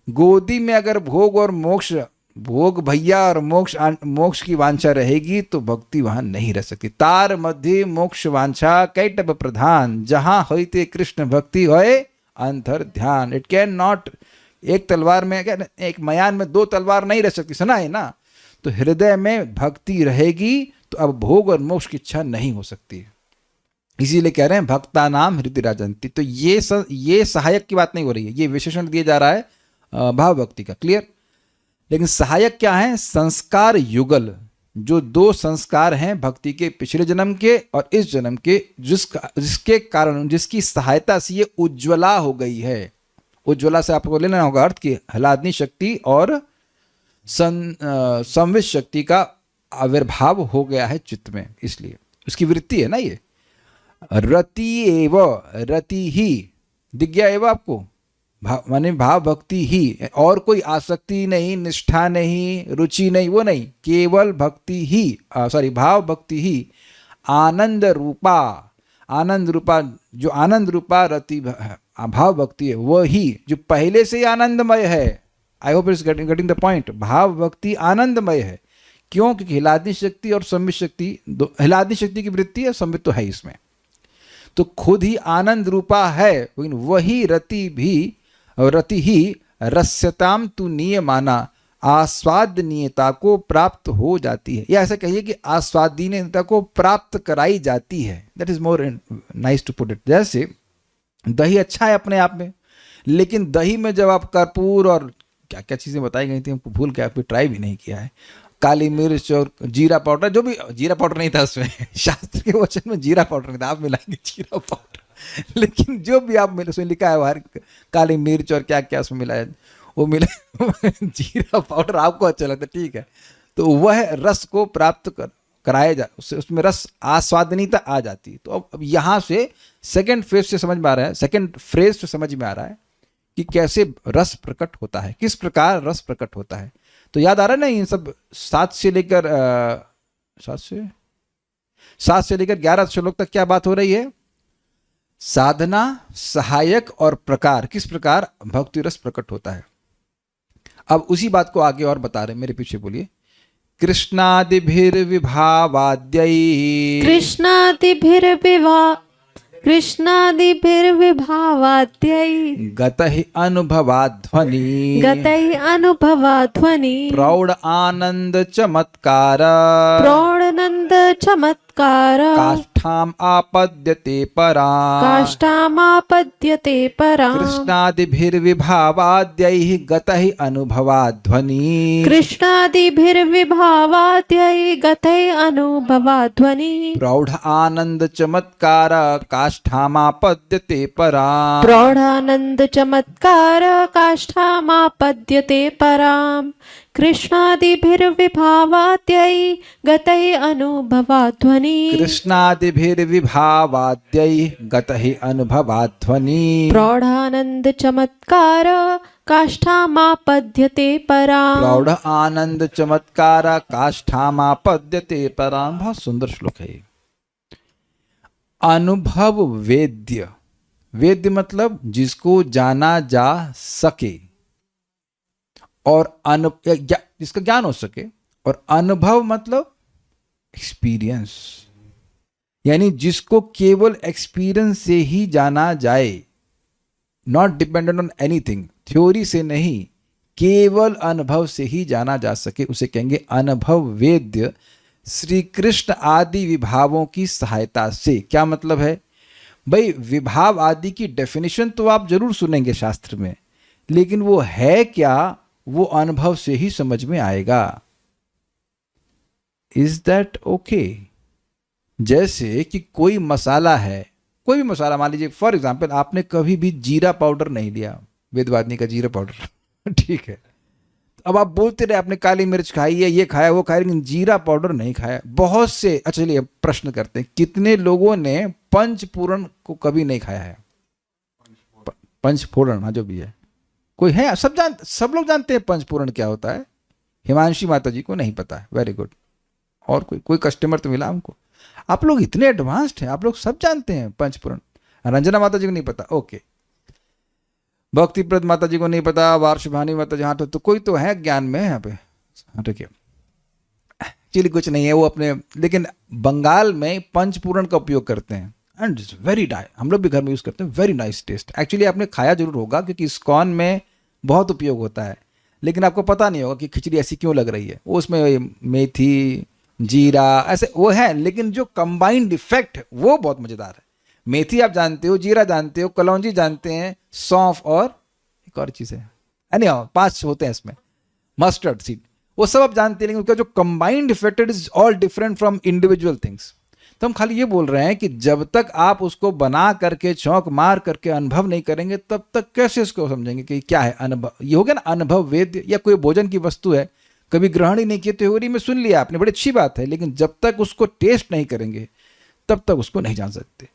गोदी में अगर भोग और मोक्ष, भोग भैया और मोक्ष की वांछा रहेगी तो भक्ति वहां नहीं रह सकती। तार मध्य मोक्ष वांछा कैटब प्रधान, जहां होते कृष्ण भक्ति होए अंतर ध्यान। इट कैन नॉट, एक तलवार में, एक मयान में 2 तलवार नहीं रह सकती, सुना है ना? तो हृदय में भक्ति रहेगी तो अब भोग और मोक्ष की इच्छा नहीं हो सकती। इसीलिए कह रहे हैं भक्ता नाम हृदय राजंती। तो ये सहायक की बात नहीं हो रही है, ये विशेषण दिया जा रहा है भाव भक्ति का। क्लियर? लेकिन सहायक क्या है? संस्कार युगल, जो 2 संस्कार हैं भक्ति के, पिछले जन्म के और इस जन्म के, जिसके कारण, जिसकी सहायता से ये उज्ज्वला हो गई है। उज्ज्वला से आपको लेना होगा अर्थ की हलादनी शक्ति और संवित शक्ति का आविर्भाव हो गया है चित्त में, इसलिए उसकी वृत्ति है ना ये। रति एव, रति ही दिख गया एवं आपको, माने भाव भक्ति ही, और कोई आसक्ति नहीं, निष्ठा नहीं, रुचि नहीं, वो नहीं, केवल भक्ति ही, भाव भक्ति ही आनंद रूपा, आनंद रूपा, जो आनंद रूपा रति भाव भक्ति है, वही जो पहले से ही आनंदमय है। I hope it's getting the point. भाव भक्ति आनंदमय है। क्यों? क्योंकि हिलादनी शक्ति और संवित शक्ति, हिलादनी शक्ति की वृत्ति है, संवित तो है इसमें, तो खुद ही आनंद रूपा है। लेकिन वही रति ही रस्यताम तु नियमाना, आस्वादनीयता को प्राप्त हो जाती है, या ऐसा कहिए कि आस्वादनीयता को प्राप्त कराई जाती है। That is more nice to put it. जैसे दही अच्छा है अपने आप में, लेकिन दही में जब आप कर्पूर और क्या क्या चीज़ें बताई गई थी, हमको भूल के, आपको ट्राई भी नहीं किया है, काली मिर्च और जीरा पाउडर, जो भी, जीरा पाउडर नहीं था उसमें शास्त्र के वचन में जीरा पाउडर नहीं था, आप मिलाएंगे जीरा पाउडर, लेकिन जो भी आप उसमें लिखा है बाहर काली मिर्च और क्या क्या उसमें मिलाया, वो मिला जीरा पाउडर आपको अच्छा लगता है, ठीक है, तो वह रस को प्राप्त कराया जा, उसमें रस आस्वादनीयता आ जाती है। तो अब यहाँ से सेकंड फेज से समझ में आ रहा है, सेकंड फ्रेज से समझ में आ रहा है कि कैसे रस प्रकट होता है, किस प्रकार रस प्रकट होता है। तो याद आ रहा है ना, इन सब 7 से लेकर 11 श्लोक तक क्या बात हो रही है? साधना, सहायक और प्रकार, किस प्रकार भक्ति रस प्रकट होता है। अब उसी बात को आगे और बता रहे, मेरे पीछे बोलिए। कृष्णादिभिर्विभावाद्यै गतहि अनुभवाध्वनि प्रौढ़ आनंद चमत्कार काष्ठाम आपद्यते परां कृष्णादिभिर्विभावाद्यैः गतहि अनुभवाध्वनि प्रौढ़ आनंद चमत्कार काष्ठामापद्यते परां कृष्णादिभिर्विभावाद्यै गतै अनुभवाध्वनि प्रौढ़ानंद चमत्कार काष्ठामापद्यते परां। बहुत सुंदर श्लोक है ये। अनुभव वेद्य वेद्य मतलब जिसको जाना जा सके और जिसका ज्ञान हो सके, और अनुभव मतलब एक्सपीरियंस, यानी जिसको केवल एक्सपीरियंस से ही जाना जाए, not dependent on anything, theory से नहीं, केवल अनुभव से ही जाना जा सके, उसे कहेंगे अनुभव वेद्य श्री कृष्ण आदि विभावों की सहायता से। क्या मतलब है भाई? विभाव आदि की डेफिनेशन तो आप जरूर सुनेंगे शास्त्र में, लेकिन वो है क्या, वो अनुभव से ही समझ में आएगा। Is that okay? जैसे कि कोई मसाला है, कोई भी मसाला, मान लीजिए फॉर एग्जाम्पल आपने कभी भी जीरा पाउडर नहीं लिया, वेदवादिनी का जीरा पाउडर ठीक है, अब आप बोलते रहे आपने काली मिर्च खाई है, ये खाया वो खाया, लेकिन जीरा पाउडर नहीं खाया। बहुत से, अच्छा चलिए अब प्रश्न करते हैं, कितने लोगों ने पंचपूर्ण को कभी नहीं खाया है? पंचपूर्ण, हाँ जो भी है, कोई है? सब लोग जानते हैं पंचपूर्ण क्या होता है। हिमांशी माता जी को नहीं पता है, वेरी गुड। और कोई कस्टमर तो मिला हमको। आप लोग इतने एडवांस्ड हैं, आप लोग सब जानते हैं पंचपूर्ण। रंजना माता जी को नहीं पता, ओके। भक्तिप्रद माता जी को नहीं पता, वार्षभानी माता जी, हाँ तो कोई तो है ज्ञान में यहाँ पे, हाँ ठीक है। एक्चुअली कुछ नहीं है वो अपने, लेकिन बंगाल में पंचपूर्ण का उपयोग करते हैं एंड इट्स वेरी हम लोग भी घर में यूज करते हैं, वेरी नाइस टेस्ट। एक्चुअली आपने खाया जरूर होगा क्योंकि इस्कॉन में बहुत उपयोग होता है, लेकिन आपको पता नहीं होगा कि खिचड़ी ऐसी क्यों लग रही है। वो उसमें मेथी, जीरा ऐसे वो है, लेकिन जो कंबाइंड इफेक्ट वो बहुत मजेदार है। मेथी आप जानते हो, जीरा जानते हो, कलौंजी जानते हैं, सौंफ और एक और चीज है, यानी 5 होते हैं इसमें, मस्टर्ड सीड, वो सब आप जानते हैं, लेकिन उसका जो combined effect is all different from individual things. तो हम खाली ये बोल रहे हैं कि जब तक आप उसको बना करके चौंक मार करके अनुभव नहीं करेंगे, तब तक कैसे उसको समझेंगे कि क्या है अनुभव। ये हो गया ना अनुभव वेद्य। या कोई भोजन की वस्तु है, कभी ग्रहण ही नहीं किया, थ्योरी में सुन लिया आपने, बड़ी अच्छी बात है, लेकिन जब तक उसको टेस्ट नहीं करेंगे तब तक उसको नहीं जान सकते।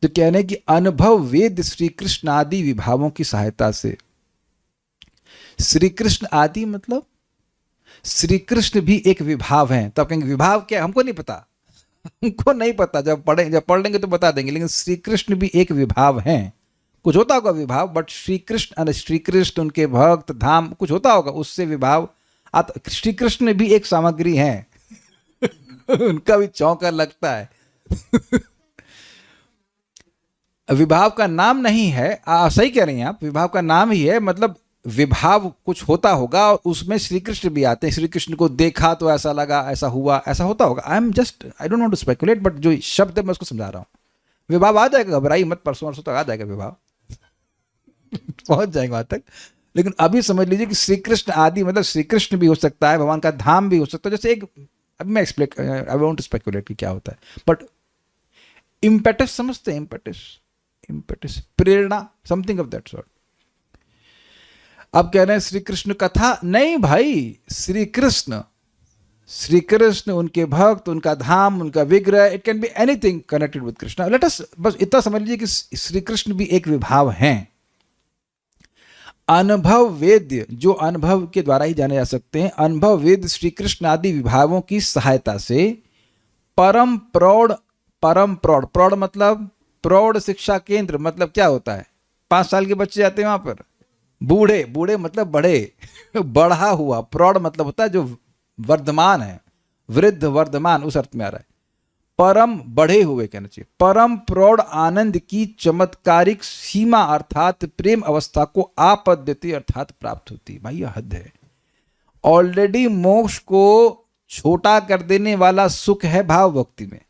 तो कहने हैं कि अनुभव वेद्य श्री कृष्ण आदि विभावों की सहायता से। श्री कृष्ण आदि मतलब श्री कृष्ण भी एक विभाव हैं। तो आप कहेंगे विभाव क्या? हमको नहीं पता, हमको नहीं पता, जब पढ़ लेंगे तो बता देंगे। लेकिन श्री कृष्ण भी एक विभाव हैं। कुछ होता होगा विभाव, बट श्री कृष्ण उनके भक्त धाम कुछ होता होगा, उससे विभाव श्री कृष्ण भी एक सामग्री है उनका भी चौंका लगता है विभाव का नाम नहीं है, सही कह रही हैं आप, विभाव का नाम ही है। मतलब विभाव कुछ होता होगा और उसमें श्री कृष्ण भी आते हैं। श्री कृष्ण को देखा तो ऐसा लगा, ऐसा हुआ, ऐसा होता होगा। I don't want to speculate, but जो शब्द है मैं उसको समझा रहा हूँ। विभाव आ जाएगा, घबराई मत, परसों तक आ जाएगा विभाव पहुंच जाएगा वहां तक। लेकिन अभी समझ लीजिए कि श्री कृष्ण आदि मतलब श्री कृष्ण भी हो सकता है, भगवान का धाम भी हो सकता है। जैसे एक, अभी मैं आई वांट टू स्पेकुलेट कि क्या होता है, बट इम्पेटस समझते हैं, impetus Prerna, something of that sort. अब कह रहे हैं श्री कृष्ण कथा, नहीं भाई, श्री कृष्ण उनके भक्त, उनका धाम, उनका विग्रह, it can be anything connected with Krishna. Let us बस इतना समझ लीजिए कि श्री कृष्ण भी एक विभाव हैं। अनुभव वेद्य, जो अनुभव के द्वारा ही जाने जा सकते हैं, अनुभव वेद्य श्री कृष्ण आदि विभावों की सहायता से परम प्रौढ़ प्रौढ़ मतलब प्रौढ़ शिक्षा केंद्र, मतलब क्या होता है? 5 साल के बच्चे जाते हैं वहां पर। बूढ़े मतलब बड़े बढ़ा हुआ। प्रौढ़ मतलब होता है जो वर्धमान है, वृद्ध वर्धमान, उस अर्थ में आ रहा है। परम बढ़े हुए कहना चाहिए। परम प्रौढ़ आनंद की चमत्कारिक सीमा अर्थात प्रेम अवस्था को आपद्यते अर्थात प्राप्त होती। भाई यह हद है। ऑलरेडी मोक्ष को छोटा कर देने वाला सुख है भाव भक्ति में।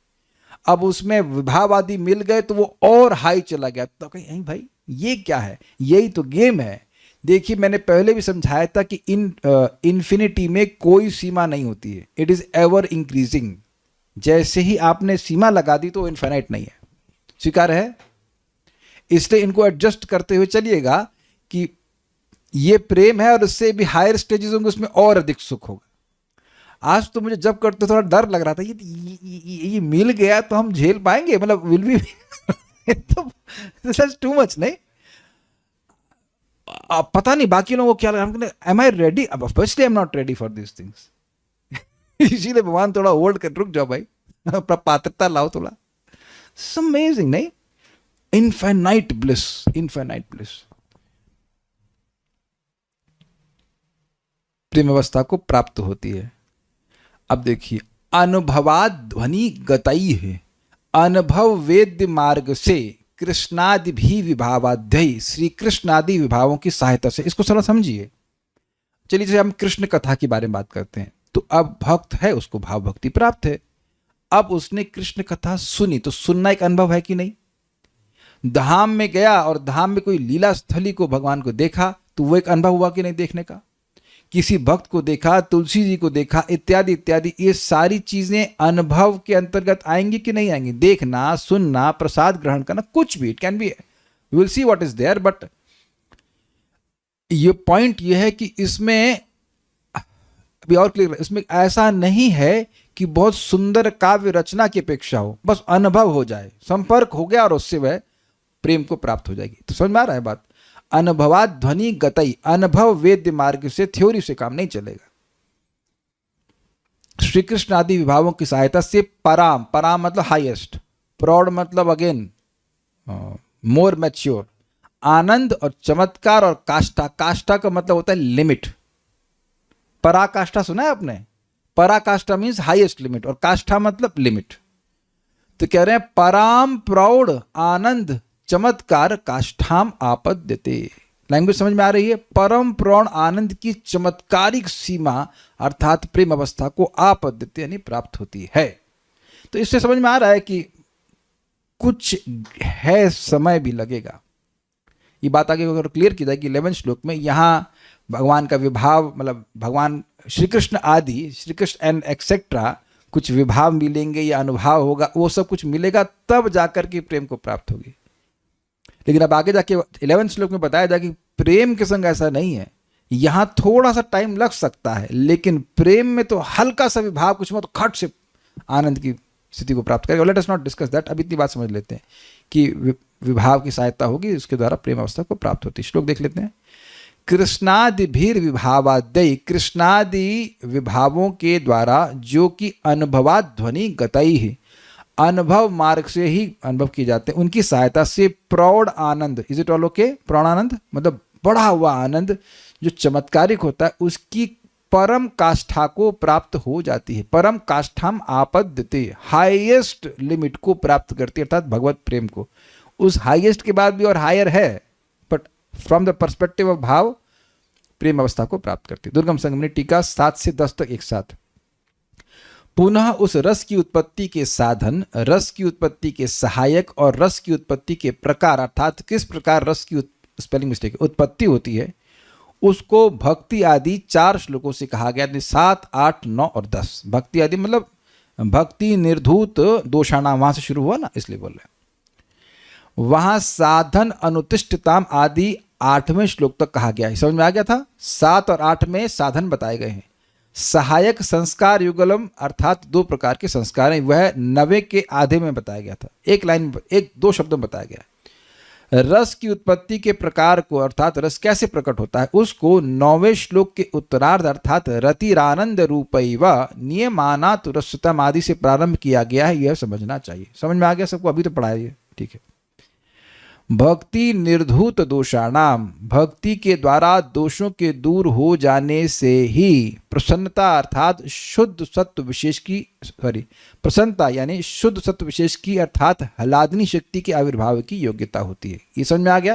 अब उसमें विभाव आदि मिल गए तो वो और हाई चला गया। तो कहीं भाई ये क्या है? यही तो गेम है। देखिए मैंने पहले भी समझाया था कि इन्फिनिटी में कोई सीमा नहीं होती है, इट इज एवर इंक्रीजिंग। जैसे ही आपने सीमा लगा दी तो इनफाइनाइट नहीं है। स्वीकार है? इसलिए इनको एडजस्ट करते हुए चलिएगा कि ये प्रेम है और इससे भी हायर स्टेजेस होंगे, उसमें और अधिक सुख होगा। आज तो मुझे जब करते थोड़ा डर लग रहा था, ये मिल गया तो हम झेल पाएंगे, मतलब विल बी तो दिस इज टू मच। नहीं पता नहीं बाकी लोगों को क्या लगा, एम आई रेडी? अब obviously I am not ready for this things. इसीलिए भगवान थोड़ा होल्ड कर, रुक जाओ भाई, अपना पात्रता लाओ थोड़ा। अमेजिंग नहीं? Infinite bliss, infinite bliss. प्रेम अवस्था को प्राप्त होती है। अब देखिए, अनुभवाद ध्वनि गतई है, अनुभव वेद्य मार्ग से कृष्णादि भी विभावाध्यायी, श्री कृष्ण आदि विभावों की सहायता से। इसको थोड़ा समझिए। चलिए, जैसे हम कृष्ण कथा के बारे में बात करते हैं, तो अब भक्त है, उसको भाव भक्ति प्राप्त है। अब उसने कृष्ण कथा सुनी, तो सुनना एक अनुभव है कि नहीं? धाम में गया और धाम में कोई लीला स्थली को, भगवान को देखा, तो वो एक अनुभव हुआ कि नहीं देखने का? किसी भक्त को देखा, तुलसी जी को देखा, इत्यादि इत्यादि, ये सारी चीजें अनुभव के अंतर्गत आएंगी कि नहीं आएंगी? देखना, सुनना, प्रसाद ग्रहण करना, कुछ भी, it can be, we will see what is there. But ये पॉइंट ये है कि इसमें अभी और क्लियर, इसमें ऐसा नहीं है कि बहुत सुंदर काव्य रचना की अपेक्षा हो, बस अनुभव हो जाए, संपर्क हो गया और उससे वह प्रेम को प्राप्त हो जाएगी। तो समझ में आ रहा है बात? अनुभवात ध्वनि गतई, अनुभव वेद्य मार्ग से, थ्योरी से काम नहीं चलेगा। श्री कृष्ण आदि विभावों की सहायता से पराम, पराम मतलब हाईएस्ट, प्रौढ़ मतलब अगेन मोर मैच्योर, आनंद और चमत्कार और काष्ठा, काष्ठा का मतलब होता है लिमिट। पराकाष्ठा सुना है आपने? पराकाष्ठा मीन्स हाईएस्ट लिमिट और काष्ठा मतलब लिमिट। तो कह रहे हैं पराम प्रौढ़ आनंद चमत्कार काष्ठाम आपद्यते। लैंग्वेज समझ में आ रही है? परम प्रौढ़ आनंद की चमत्कारिक सीमा अर्थात प्रेम अवस्था को आपद्यते यानी प्राप्त होती है। तो इससे समझ में आ रहा है कि कुछ है, समय भी लगेगा। ये बात आगे अगर क्लियर की जाएगी 11वें श्लोक में, यहाँ भगवान का विभाव, मतलब भगवान श्री कृष्ण आदि, श्री कृष्ण एंड एक्सेट्रा, कुछ विभाव मिलेंगे या अनुभव होगा, वो सब कुछ मिलेगा, तब जाकर के प्रेम को प्राप्त होगी। लेकिन अब आगे जाके 11वें श्लोक में बताया जाए कि प्रेम के संग ऐसा नहीं है। यहां थोड़ा सा टाइम लग सकता है, लेकिन प्रेम में तो हल्का सा विभाव कुछ मत, खट से आनंद की स्थिति को प्राप्त करेगा। Let us not discuss that. अब इतनी बात समझ लेते हैं कि विभाव की सहायता होगी, उसके द्वारा प्रेम अवस्था को प्राप्त होती है। श्लोक देख लेते हैं। कृष्णादि भीर विभावाद्ययी, कृष्णादि विभावों के द्वारा, जो कि अनुभवाद ध्वनि गतई है, अनुभव मार्ग से ही अनुभव किए जाते हैं, उनकी सहायता से प्रौढ़ आनंद, इज इट ऑल ओके? प्रौढ़ आनंद मतलब बढ़ा हुआ आनंद जो चमत्कारिक होता है, उसकी परम काष्ठा को प्राप्त हो जाती है। परम काष्ठाम आपद्यते, हाईएस्ट लिमिट को प्राप्त करती है, अर्थात भगवत प्रेम को। उस हाईएस्ट के बाद भी और हायर है, but from the perspective of भाव प्रेम अवस्था को प्राप्त करती है। दुर्गम संगमनी टीका 7 से 10 तक एक साथ। पुनः उस रस की उत्पत्ति के साधन, रस की उत्पत्ति के सहायक और रस की उत्पत्ति के प्रकार, अर्थात किस प्रकार रस की स्पेलिंग मिस्टेक उत्पत्ति होती है, उसको भक्ति आदि 4 श्लोकों से कहा गया। 7, 8, 9 और 10। भक्ति आदि मतलब भक्ति निर्धूत दोषाणाम, वहां से शुरू हुआ ना, इसलिए बोल रहे। वहां साधन अनुतिष्ठताम आदि 8वें श्लोक तक कहा गया है। समझ में आ गया था? 7 और 8 में साधन बताए गए हैं। सहायक संस्कार युगलम अर्थात 2 प्रकार के संस्कार हैं, वह 9वें के आधे में बताया गया था। एक लाइन, 1-2 शब्दों में बताया गया। रस की उत्पत्ति के प्रकार को, अर्थात रस कैसे प्रकट होता है, उसको 9वें श्लोक के उत्तरार्ध अर्थात रतिरानंद रूपैव नियमानात् रसतम आदि से प्रारंभ किया गया है। यह समझना चाहिए। समझ में आ गया सबको? अभी तो पढ़ाइए, ठीक है। भक्ति निर्धूत दोषाणाम, भक्ति के द्वारा दोषों के दूर हो जाने से ही प्रसन्नता अर्थात शुद्ध सत्व विशेष की, प्रसन्नता यानी शुद्ध सत्व विशेष की अर्थात हलादनी शक्ति के आविर्भाव की योग्यता होती है। ये समझ में आ गया?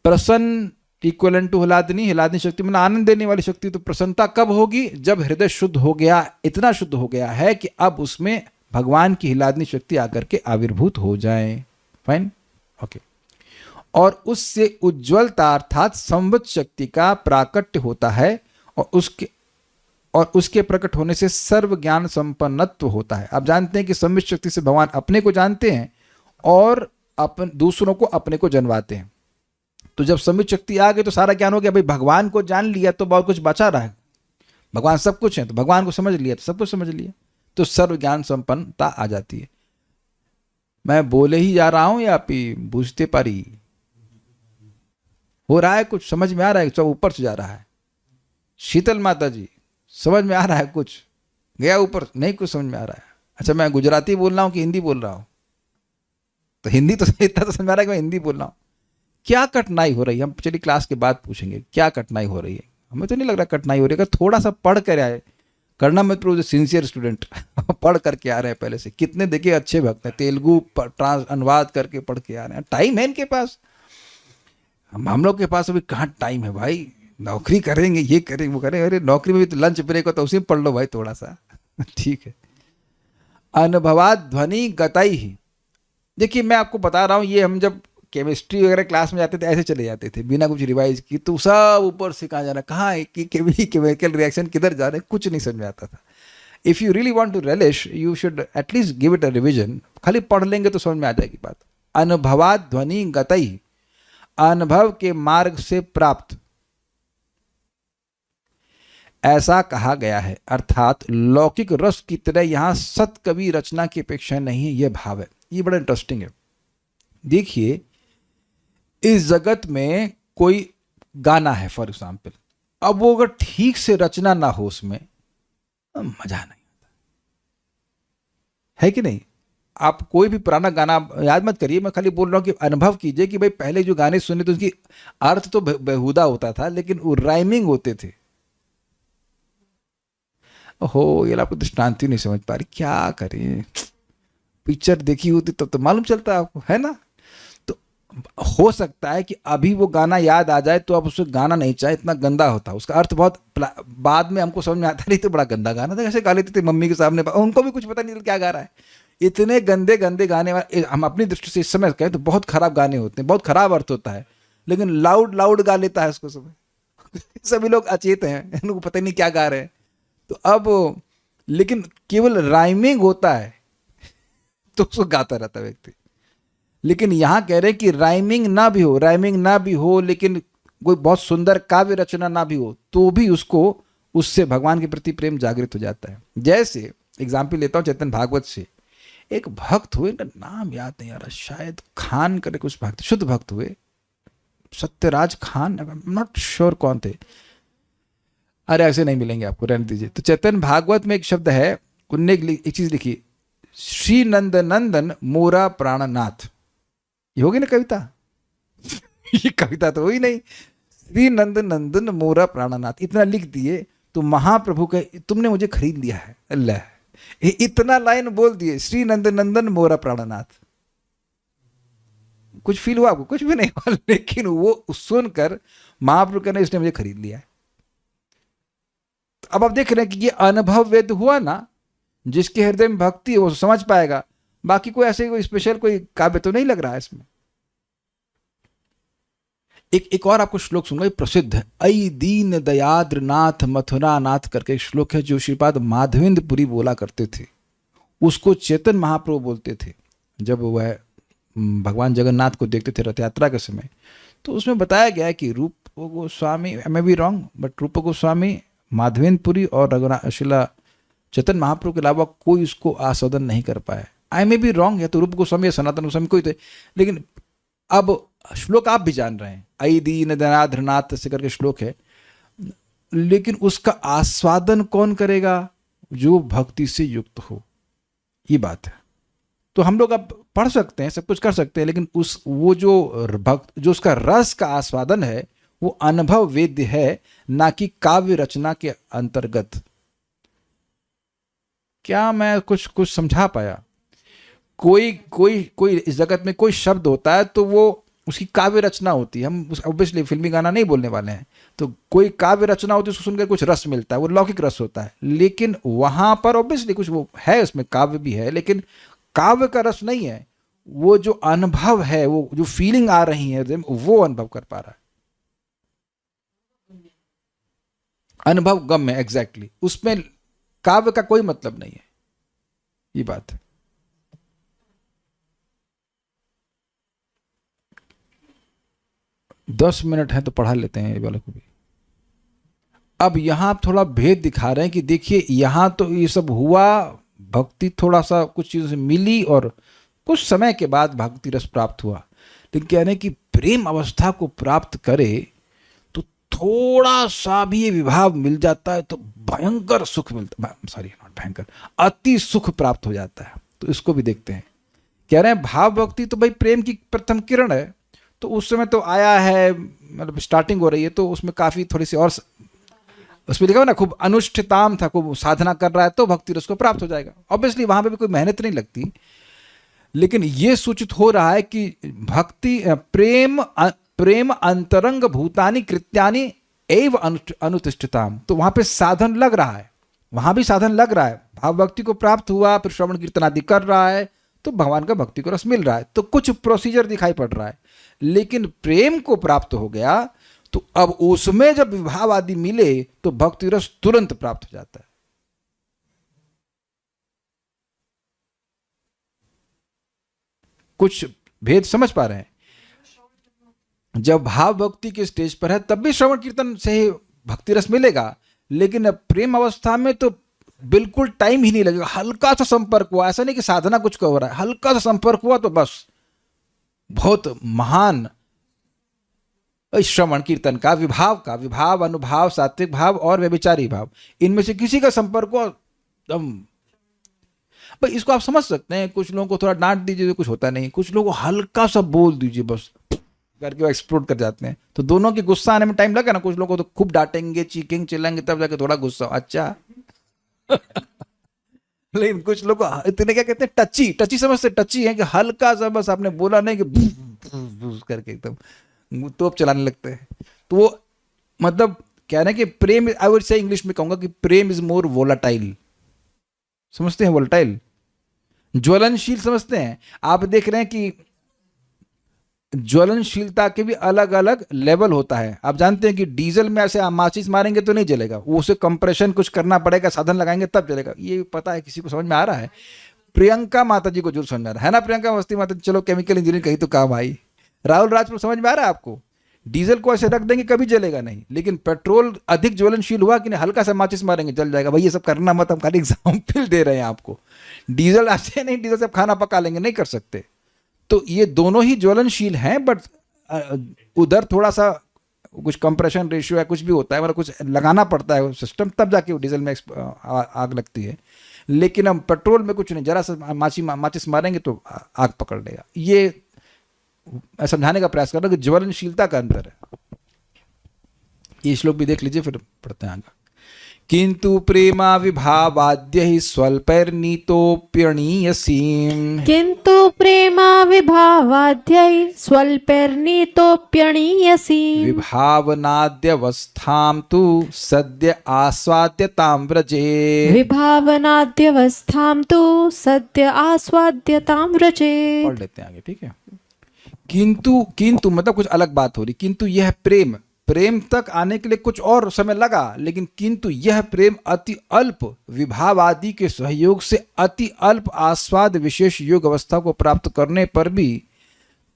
प्रसन्न इक्वलेंट टू हलादनी, हलादनी शक्ति मतलब आनंद देने वाली शक्ति। तो प्रसन्नता कब होगी? जब हृदय शुद्ध हो गया, इतना शुद्ध हो गया है कि अब उसमें भगवान की हलादनी शक्ति आकर के आविर्भूत हो जाए। Fine, okay. और उससे उज्ज्वलता अर्थात संवत शक्ति का प्राकट्य होता है और उसके प्रकट होने से सर्व ज्ञान संपन्नत्व होता है। आप जानते हैं कि संवित शक्ति से भगवान अपने को जानते हैं और दूसरों को अपने को जनवाते हैं। तो जब संवित शक्ति आ गई तो सारा ज्ञान हो गया। भाई भगवान को जान लिया तो बहुत कुछ बचा रहा है। भगवान सब कुछ है, तो भगवान को समझ लिया तो सब कुछ समझ लिया, तो सर्व ज्ञान संपन्नता आ जाती है। मैं बोले ही जा रहा हूं या आप बूझते पारी हो रहा है? कुछ समझ में आ रहा है? सब ऊपर से जा रहा है। शीतल माता जी समझ में आ रहा है? कुछ गया ऊपर? नहीं कुछ समझ में आ रहा है। अच्छा, मैं गुजराती बोल रहा हूं कि हिंदी बोल रहा हूं? तो हिंदी तो इतना तो समझ आ रहा है कि मैं हिंदी बोल रहा हूँ। क्या कठिनाई हो रही है, हम चलिए क्लास के बाद पूछेंगे क्या कठिनाई हो रही है। हमें तो नहीं लग रहा कठिनाई हो रही है, अगर थोड़ा सा पढ़ कर आए, करना मत जो सिंसियर स्टूडेंट पढ़ करके आ रहे हैं पहले से। कितने देखिए अच्छे भक्त हैं, तेलुगु ट्रांस अनुवाद करके पढ़ के आ रहे हैं, टाइम है इनके पास। हम लोग के पास अभी कहाँ टाइम है भाई, नौकरी करेंगे, ये करेंगे, वो करेंगे। अरे नौकरी में भी तो लंच ब्रेक हो तो उसी में पढ़ लो भाई थोड़ा सा। ठीक है। अनुभवात ध्वनि गतई ही, देखिए मैं आपको बता रहा हूँ, ये हम जब केमिस्ट्री वगैरह क्लास में जाते थे ऐसे चले जाते थे बिना कुछ रिवाइज की, तो सब ऊपर से कहाँ जाना, कहाँ है कि केमिकल रिएक्शन किधर जा रहे हैं, कुछ नहीं समझ में आता था। If you really want to relish you should at least give it a revision. खाली पढ़ लेंगे तो समझ में आ जाएगी बात। अनुभवात ध्वनि गतई, अनुभव के मार्ग से प्राप्त, ऐसा कहा गया है। अर्थात लौकिक रस की तरह यहाँ सत कवि रचना की अपेक्षा नहीं है, यह भाव है। ये बड़ा इंटरेस्टिंग है। देखिए इस जगत में कोई गाना है फॉर एग्जाम्पल, अब वो अगर ठीक से रचना ना हो उसमें मजा नहीं आता है कि नहीं। आप कोई भी पुराना गाना याद मत करिए, मैं खाली बोल रहा हूं कि अनुभव कीजिए कि भाई पहले जो गाने सुने तो उसकी अर्थ तो बेहुदा होता था लेकिन वो राइमिंग होते थे। हो ये आपको दृष्टांति नहीं समझ पा रही, क्या करें, पिक्चर देखी होती तब तो मालूम चलता आपको, है ना। तो हो सकता है कि अभी वो गाना याद आ जाए तो आप उससे गाना नहीं चाहे, इतना गंदा होता, उसका अर्थ बहुत बाद में हमको समझ में आता, नहीं तो बड़ा गंदा गाना था, कैसे गा लेते थे मम्मी के सामने, उनको भी कुछ पता नहीं क्या गा रहा है। इतने गंदे गंदे गाने वाले, हम अपनी दृष्टि से इस समय कहें तो बहुत खराब गाने होते हैं, बहुत खराब अर्थ होता है, लेकिन लाउड लाउड गा लेता है उसको सब। सभी लोग अचेत हैं, उनको पता नहीं क्या गा रहे हैं। तो अब लेकिन केवल राइमिंग होता है तो उसको गाता रहता है व्यक्ति। लेकिन यहां कह रहे हैं कि राइमिंग ना भी हो, राइमिंग ना भी हो, लेकिन कोई बहुत सुंदर काव्य रचना ना भी हो तो भी उसको, उससे भगवान के प्रति प्रेम जागृत हो जाता है। जैसे एग्जाम्पल लेता हूं चैतन्य भागवत से। एक भक्त हुए, नाम याद नहीं आ रहा, शायद खान करे कुछ भक्त, शुद्ध भक्त हुए, सत्यराज खान, नॉट श्योर कौन थे। अरे ऐसे नहीं मिलेंगे आपको, रहने दीजिए। तो चैतन्य भागवत में एक शब्द है, उनने एक चीज लिखी, श्री नंद नंदन मोरा प्राणनाथ। ये होगी ना कविता? ये कविता तो हुई नहीं। श्री नंद नंदन मोरा प्राणनाथ इतना लिख दिए तो महाप्रभु के तुमने मुझे खरीद लिया है, अल्लाह, इतना लाइन बोल दिए, श्री नंद नंदन मोरा प्राणनाथ। कुछ फील हुआ आपको? कुछ भी नहीं हुआ, लेकिन वो सुनकर महाप्रभु कहने इसने मुझे खरीद लिया है। अब आप देख रहे हैं कि ये अनुभव वेद हुआ ना, जिसके हृदय में भक्ति है वो समझ पाएगा। बाकी कोई ऐसे कोई स्पेशल कोई काव्य तो नहीं लग रहा है इसमें। एक और आपको श्लोक सुनूंगा, प्रसिद्ध है, अई दीन दयाद्र नाथ मथुरा नाथ करके श्लोक है, जो श्रीपाद माधवेंद्रपुरी बोला करते थे। उसको चेतन महाप्रभु बोलते थे जब वह भगवान जगन्नाथ को देखते थे रथ यात्रा के समय। तो उसमें बताया गया है कि रूप गोस्वामी, आई मे बी रॉन्ग, बट रूप गोस्वामी, माधवेंद्रपुरी और रघुनाथ शिला चेतन महाप्रभु के अलावा कोई उसको आस्वादन नहीं कर पाया। आई मे बी रॉन्ग, या तो रूप गोस्वामी या सनातन गोस्वामी कोई थे। लेकिन अब श्लोक आप भी जान रहे हैं, अई दीन दयाद्रनाथ से करके श्लोक है, लेकिन उसका आस्वादन कौन करेगा? जो भक्ति से युक्त हो, ये बात है। तो हम लोग अब पढ़ सकते हैं, सब कुछ कर सकते हैं, लेकिन वो जो भक्त, जो उसका रस का आस्वादन है वो अनुभव वेद्य है, ना कि काव्य रचना के अंतर्गत। क्या मैं कुछ समझा पाया? कोई इस जगत में कोई शब्द होता है तो वो उसकी काव्य रचना होती है। हम ऑब्वियसली फिल्मी गाना नहीं बोलने वाले हैं, तो कोई काव्य रचना होती है, उसको सुनकर कुछ रस मिलता है, वो लौकिक रस होता है। लेकिन वहां पर ऑब्वियसली कुछ वो है, उसमें काव्य भी है, लेकिन काव्य का रस नहीं है। वो जो अनुभव है, वो जो फीलिंग आ रही है, वो अनुभव कर पा रहा है। अनुभव गम है, एग्जैक्टली, उसमें काव्य का कोई मतलब नहीं है, ये बात है। दस मिनट है तो पढ़ा लेते हैं ये वाले को भी। अब यहां आप थोड़ा भेद दिखा रहे हैं कि देखिए यहां तो ये सब हुआ, भक्ति थोड़ा सा कुछ चीजों से मिली और कुछ समय के बाद भक्ति रस प्राप्त हुआ। लेकिन कह रहे हैं कि प्रेम अवस्था को प्राप्त करे तो थोड़ा सा भी ये विभाव मिल जाता है तो भयंकर सुख मिलता है, सॉरी नॉट भयंकर, अति सुख प्राप्त हो जाता है। तो इसको भी देखते हैं कह रहे हैं भाव भक्ति तो भाई प्रेम की प्रथम किरण है, तो उस समय तो आया है, मतलब स्टार्टिंग हो रही है, तो उसमें काफी थोड़ी सी और उसमें लिखा हुआ ना खूब अनुष्ठिताम था, खूब साधना कर रहा है तो भक्ति रस को प्राप्त हो जाएगा। ऑब्वियसली वहां पे भी कोई मेहनत नहीं लगती, लेकिन ये सूचित हो रहा है कि भक्ति प्रेम अंतरंग भूतानि कृत्यानि एव अनुतिष्ठिताम, तो वहां पे साधन लग रहा है, वहां भी साधन लग रहा है। भाव भक्ति को प्राप्त हुआ, फिर श्रवण कीर्तन आदि कर रहा है तो भगवान का भक्ति को रस मिल रहा है, तो कुछ प्रोसीजर दिखाई पड़ रहा है। लेकिन प्रेम को प्राप्त हो गया तो अब उसमें जब विभाव आदि मिले तो भक्ति रस तुरंत प्राप्त हो जाता है। कुछ भेद समझ पा रहे हैं? जब भाव भक्ति के स्टेज पर है तब भी श्रवण कीर्तन से ही भक्ति रस मिलेगा, लेकिन अब प्रेम अवस्था में तो बिल्कुल टाइम ही नहीं लगेगा। हल्का सा संपर्क हुआ, ऐसा नहीं कि साधना कुछ का हो रहा है, हल्का सा संपर्क हुआ तो बस बहुत महान श्रवण कीर्तन का विभाव अनुभाव, सात्विक भाव और व्यभिचारी भाव, इनमें से किसी का संपर्क हो एकदम। भाई इसको आप समझ सकते हैं, कुछ लोगों को थोड़ा डांट दीजिए तो कुछ होता नहीं, कुछ लोगों को हल्का सा बोल दीजिए बस करके वो एक्सप्लोड कर जाते हैं, तो दोनों के गुस्सा आने में टाइम लगा ना। कुछ लोगों को तो खूब डांटेंगे, चीखेंगे, चिल्लाएंगे, तब जाके थोड़ा गुस्सा अच्छा लेकिन कुछ लोग इतने क्या कहते हैं, टची समझते, टची है कि हल्का सा बस आपने बोला नहीं कि करके एकदम तोप चलाने लगते हैं। तो वो मतलब कह रहे हैं कि प्रेम, आई वुड से इंग्लिश में कहूंगा कि प्रेम इज मोर वोलाटाइल। समझते हैं वोलाटाइल, ज्वलनशील समझते हैं। आप देख रहे हैं कि ज्वलनशीलता के भी अलग अलग लेवल होता है। आप जानते हैं कि डीजल में ऐसे माचिस मारेंगे तो नहीं जलेगा, वो उसे कंप्रेशन कुछ करना पड़ेगा, साधन लगाएंगे तब जलेगा। ये पता है, किसी को समझ में आ रहा है? प्रियंका माता जी को जरूर समझ में आ रहा है ना? प्रियंका अवस्थी माता जी, चलो केमिकल इंजीनियर कहीं तो काम आई। राहुल राजपुर समझ में आ रहा है आपको? डीजल को ऐसे रख देंगे कभी जलेगा नहीं, लेकिन पेट्रोल अधिक ज्वलनशील हुआ कि नहीं, हल्का सा माचिस मारेंगे जल जाएगा। भाई ये सब करना मत, हम खाली एग्जाम्पल दे रहे हैं आपको। डीजल ऐसे नहीं, डीजल से आप खाना पका लेंगे, नहीं कर सकते। तो ये दोनों ही ज्वलनशील हैं, बट उधर थोड़ा सा कुछ कंप्रेशन रेशियो है, कुछ भी होता है, मतलब कुछ लगाना पड़ता है सिस्टम, तब जाके वो डीजल में आग लगती है। लेकिन हम पेट्रोल में कुछ नहीं, जरा सा माचिस मारेंगे तो आग पकड़ लेगा। ये समझाने का प्रयास कर रहा हूं कि ज्वलनशीलता का अंतर है। ये श्लोक भी देख लीजिए, फिर पढ़ते हैं आगे। किंतु प्रेमा विभावाद्य ही स्वल्पैर्नीतोप्यणीयसीम्, किन्तु प्रेमा विभावाद्यै स्वल्पैर्नीतोप्यणीयसीम्, विभावनाद्यवस्थां तु सद्य आस्वाद्यतां व्रजे। विभावनाद्यवस्थां तु सद्य आस्वाद्यतां व्रजे। पढ़ लेते हैं आगे, ठीक है। किंतु मतलब कुछ अलग बात हो रही। किंतु यह प्रेम तक आने के लिए कुछ और समय लगा, लेकिन किंतु यह प्रेम अति अल्प विभाव आदि के सहयोग से अति अल्प आस्वाद विशेष योग अवस्था को प्राप्त करने पर भी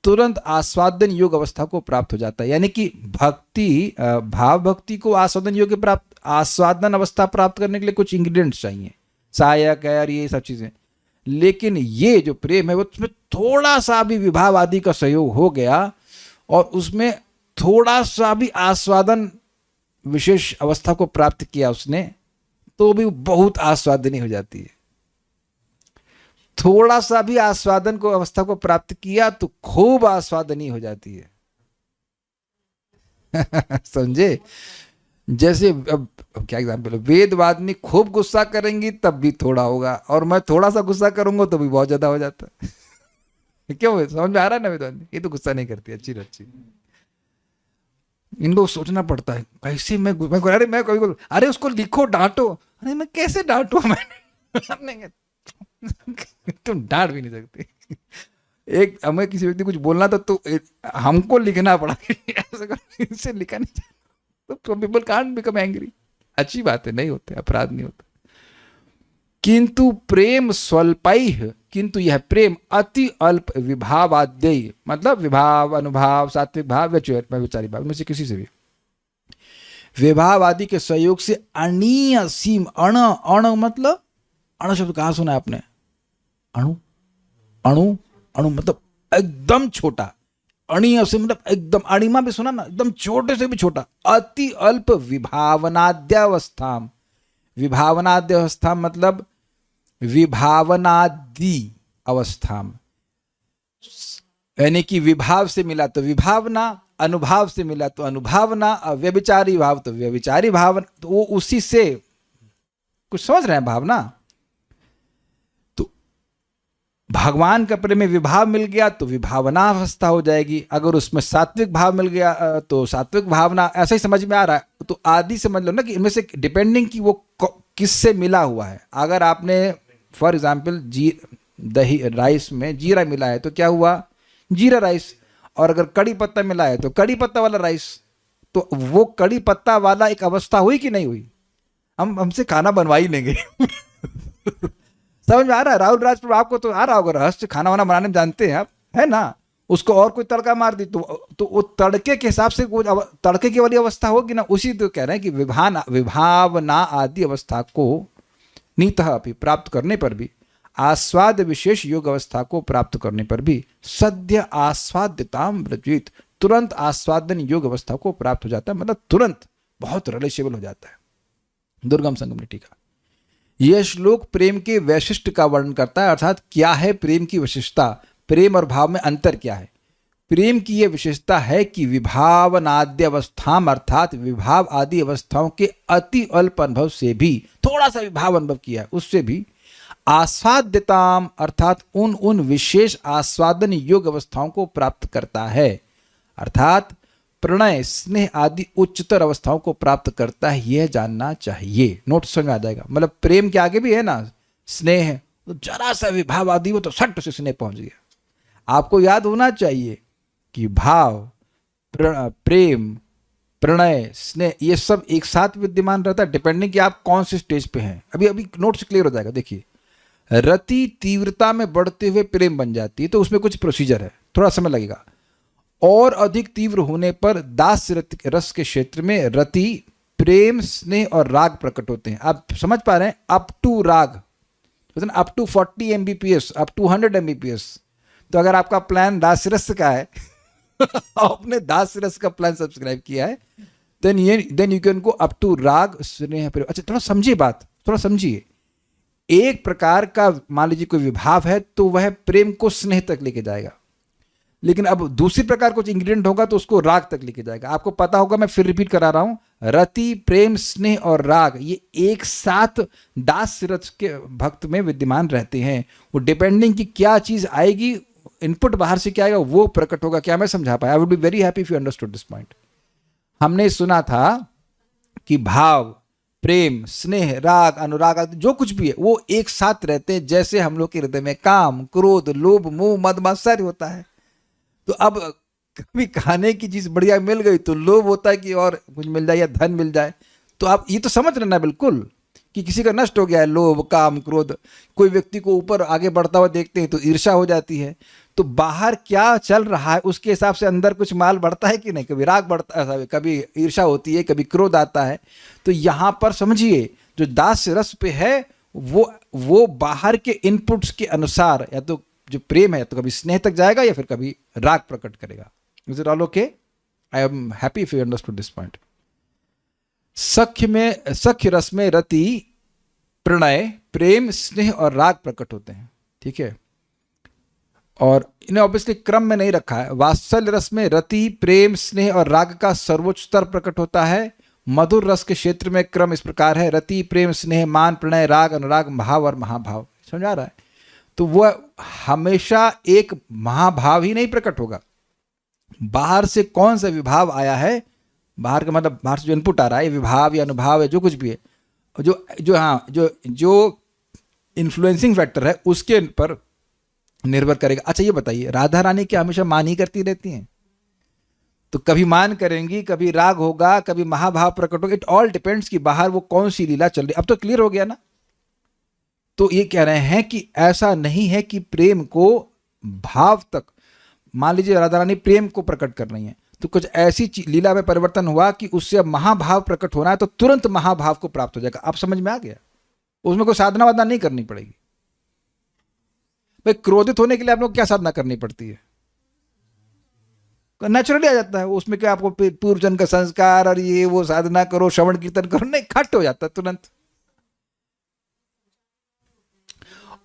तुरंत आस्वादन योग अवस्था को प्राप्त हो जाता है। यानी कि भाव भक्ति को आस्वादन अवस्था प्राप्त करने के लिए कुछ इंग्रेडिएंट्स चाहिए, सहायक है और ये सब चीजें। लेकिन ये जो प्रेम है वो उसमें थोड़ा सा भी विभाव आदि का सहयोग हो गया और उसमें थोड़ा सा भी आस्वादन विशेष अवस्था को प्राप्त किया उसने, तो भी बहुत आस्वादनी हो जाती है। थोड़ा सा भी आस्वादन को अवस्था को प्राप्त किया तो खूब आस्वादनी हो जाती है। समझे? जैसे अब क्या एग्जाम्पल है, वेदवाद में खूब गुस्सा करेंगी तब भी थोड़ा होगा, और मैं थोड़ा सा गुस्सा करूंगा तो भी बहुत ज्यादा हो जाता है। क्यों? समझ में आ रहा है ना? वेदवाद ये तो गुस्सा नहीं करती, अच्छी इनको सोचना पड़ता है कैसे मैं कभी अरे उसको लिखो, डांटो। अरे मैं कैसे डांटू? मैं तुम डांट भी नहीं सकते। एक हमें किसी व्यक्ति कुछ बोलना था तो हमको लिखना पड़ा, इससे लिखा नहीं तो पीपल कांट बिकम एंग्री। अच्छी बात है, नहीं होते, अपराध नहीं होता। किंतु प्रेम स्वल्पैः, किंतु यह प्रेम अति अल्प विभावाद्यय, मतलब विभाव अनुभाव सात्विक भाव व्यभिचारी भाव में से किसी से भी विभाव आदि के सहयोग से अणीय सीम, अण मतलब अण शब्द कहां सुना है आपने? अणु मतलब एकदम छोटा। अणीय से मतलब एकदम, अणिमा भी सुना ना, एकदम छोटे से भी छोटा। अति अल्प विभावनाद्यावस्था, विभावनाद्यावस्था मतलब विभावनादि अवस्था, यानी कि विभाव से मिला तो विभावना, अनुभाव से मिला तो अनुभावना, और व्यभिचारी भाव तो व्यभिचारी भावना, तो वो उसी से, कुछ समझ रहे हैं भावना? तो भगवान का प्रेम में विभाव मिल गया तो विभावना अवस्था हो जाएगी, अगर उसमें सात्विक भाव मिल गया तो सात्विक भावना, ऐसा ही समझ में आ रहा है। तो आदि समझ लो ना कि इनमें से डिपेंडिंग कि वो किससे मिला हुआ है। अगर आपने फॉर एग्जाम्पल दही राइस में जीरा मिला है तो क्या हुआ, जीरा राइस, और अगर कड़ी पत्ता मिला है तो कड़ी पत्ता वाला राइस, तो वो कड़ी पत्ता वाला एक अवस्था हुई कि नहीं हुई? हमसे खाना बनवा ही लेंगे समझ में आ रहा है राहुल राजपुर? आपको तो आ रहा होगा रहस्य, खाना वाना बनाने में जानते हैं आप, है ना? उसको और कोई तड़का मार दी तो वो तड़के के हिसाब से वो तड़के की वाली अवस्था होगी ना। उसी तो कह रहे हैं कि विभावना आदि अवस्था को नीतः अपि प्राप्त करने पर भी, आस्वाद विशेष योग अवस्था को प्राप्त करने पर भी, सद्य आस्वाद्यताम व्रजेत, तुरंत आस्वादन योग अवस्था को प्राप्त हो जाता है, मतलब तुरंत बहुत रिलेशेबल हो जाता है। दुर्गम संगम ने टीका। यह श्लोक प्रेम के वैशिष्ट का वर्णन करता है, अर्थात क्या है प्रेम की विशेषता, प्रेम और भाव में अंतर क्या है। प्रेम की यह विशेषता है कि विभावनाद्य अवस्थाम, अर्थात विभाव आदि अवस्थाओं के अति अल्प अनुभव से भी, थोड़ा सा विभाव अनुभव किया है उससे भी, आस्वाद्यताम अर्थात उन विशेष आस्वादन योग अवस्थाओं को प्राप्त करता है, अर्थात प्रणय स्नेह आदि उच्चतर अवस्थाओं को प्राप्त करता है, यह जानना चाहिए। नोट समझ आ जाएगा। मतलब प्रेम के आगे भी है ना स्नेह, तो जरा सा विभाव आदि हो तो सट से स्नेह पहुंच गया। आपको याद होना चाहिए कि भाव, प्रेम, प्रणय, स्नेह, ये सब एक साथ विद्यमान रहता है, डिपेंडिंग कि आप कौन से स्टेज पे हैं। अभी नोट से क्लियर हो जाएगा। देखिए, रति तीव्रता में बढ़ते हुए प्रेम बन जाती है, तो उसमें कुछ प्रोसीजर है, थोड़ा समय लगेगा। और अधिक तीव्र होने पर दास्य रस के क्षेत्र में रति, प्रेम, स्नेह और राग प्रकट होते हैं। आप समझ पा रहे हैं? Up to raag, up to 40 Mbps, up to 100 Mbps। तो अगर आपका प्लान दास्य रस का है आपने दास्य रस का प्लान सब्सक्राइब किया है, then you can go up to raag, sneh, प्रेम। अच्छा, थोड़ा समझिए बात, थोड़ा समझिए। एक प्रकार का मान लीजिए कोई विभाव है तो वह प्रेम को स्नेह तक लेके जाएगा, लेकिन अब दूसरी प्रकार कुछ इंग्रेडिएंट होगा तो उसको राग तक लेके जाएगा। आपको पता होगा, मैं फिर रिपीट करा रहा हूं, रति, प्रेम, स्नेह और राग ये एक साथ दास्य रस के भक्त में विद्यमान रहते हैं। वो डिपेंडिंग कि क्या चीज आएगी, इनपुट बाहर से क्या आएगा वो प्रकट होगा। क्या मैं समझा पाया? I would be very happy if you understood this point. हमने सुना था कि भाव, प्रेम, स्नेह, राग, अनुराग आदि जो कुछ भी है वो एक साथ रहते हैं, जैसे हम लोग के हृदय में काम, क्रोध, लोभ, मोह, मद मात्सर्य होता है। तो अब कभी खाने की चीज बढ़िया मिल गई तो लोभ होता है कि और कुछ मिल जाए या धन मिल जाए। तो आप ये तो समझ रहे ना बिल्कुल कि किसी का नष्ट हो गया है लोभ, काम, क्रोध। कोई व्यक्ति को ऊपर आगे बढ़ता हुआ देखते हैं तो ईर्ष्या हो जाती है। तो बाहर क्या चल रहा है उसके हिसाब से अंदर कुछ माल बढ़ता है कि नहीं? कभी राग बढ़ता है, कभी ईर्ष्या होती है, कभी क्रोध आता है। तो यहां पर समझिए, जो दास्य रस पे है वो बाहर के इनपुट्स के अनुसार या तो जो प्रेम है तो कभी स्नेह तक जाएगा या फिर कभी राग प्रकट करेगा। Is it all okay? I am happy if you understood this point. सख्य रस में रति, प्रणय, प्रेम, स्नेह और राग प्रकट होते हैं, ठीक है। और इन्हें ऑब्वियसली क्रम में नहीं रखा है। वात्सल्य रस में रति, प्रेम, स्नेह और राग का सर्वोच्च स्तर प्रकट होता है। मधुर रस के क्षेत्र में क्रम इस प्रकार है: रति, प्रेम, स्नेह, मान, प्रणय, राग, अनुराग, भाव और महाभाव। समझ आ रहा है? तो वह हमेशा एक महाभाव ही नहीं प्रकट होगा। बाहर से कौन सा विभाव आया है, बाहर का मतलब बाहर से जो इनपुट आ रहा है, विभाव या अनुभाव है, जो कुछ भी है, जो इन्फ्लुएंसिंग फैक्टर है उसके पर निर्भर करेगा। अच्छा ये बताइए, राधा रानी क्या हमेशा मान ही करती रहती हैं? तो कभी मान करेंगी, कभी राग होगा, कभी महाभाव प्रकट होगा। इट ऑल डिपेंड्स कि बाहर वो कौन सी लीला चल रही है। अब तो क्लियर हो गया ना? तो ये कह रहे हैं कि ऐसा नहीं है कि प्रेम को भाव तक, मान लीजिए राधा रानी प्रेम को प्रकट कर रही है तो कुछ ऐसी लीला में परिवर्तन हुआ कि उससे अब महाभाव प्रकट होना है तो तुरंत महाभाव को प्राप्त हो जाएगा। आप समझ में आ गया? उसमें कोई साधना वाधना नहीं करनी पड़ेगी। भाई क्रोधित होने के लिए आप लोग क्या साधना करनी पड़ती है? नेचुरली आ जाता है उसमें। क्या आपको पूर्व जन्म का संस्कार और ये वो साधना करो, श्रवण कीर्तन करो, नहीं, खट हो जाता है तुरंत।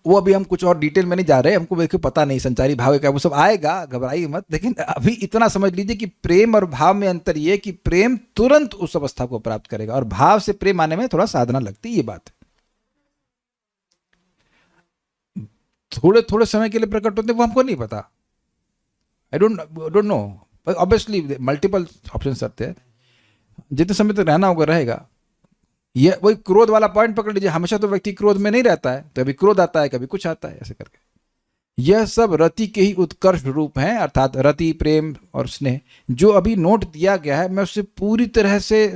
वो अभी हम कुछ और डिटेल में नहीं जा रहे, हमको देखो पता नहीं संचारी भाव क्या, वो सब आएगा, घबराइए मत। लेकिन अभी इतना समझ लीजिए कि प्रेम और भाव में अंतर ये कि प्रेम तुरंत उस अवस्था को प्राप्त करेगा और भाव से प्रेम आने में थोड़ा साधना लगती है, ये बात है। थोड़े थोड़े समय के लिए प्रकट होते वो हमको नहीं पता, I don't know, obviously multiple options आते हैं। जितने समय तक रहना होगा रहेगा। ये वही क्रोध वाला पॉइंट पकड़ लीजिए, हमेशा तो व्यक्ति क्रोध में नहीं रहता है, कभी क्रोध आता है कभी कुछ आता है, ऐसे करके। यह सब रति के ही उत्कर्ष रूप हैं, अर्थात रति, प्रेम और स्नेह। जो अभी नोट दिया गया है मैं उससे पूरी तरह से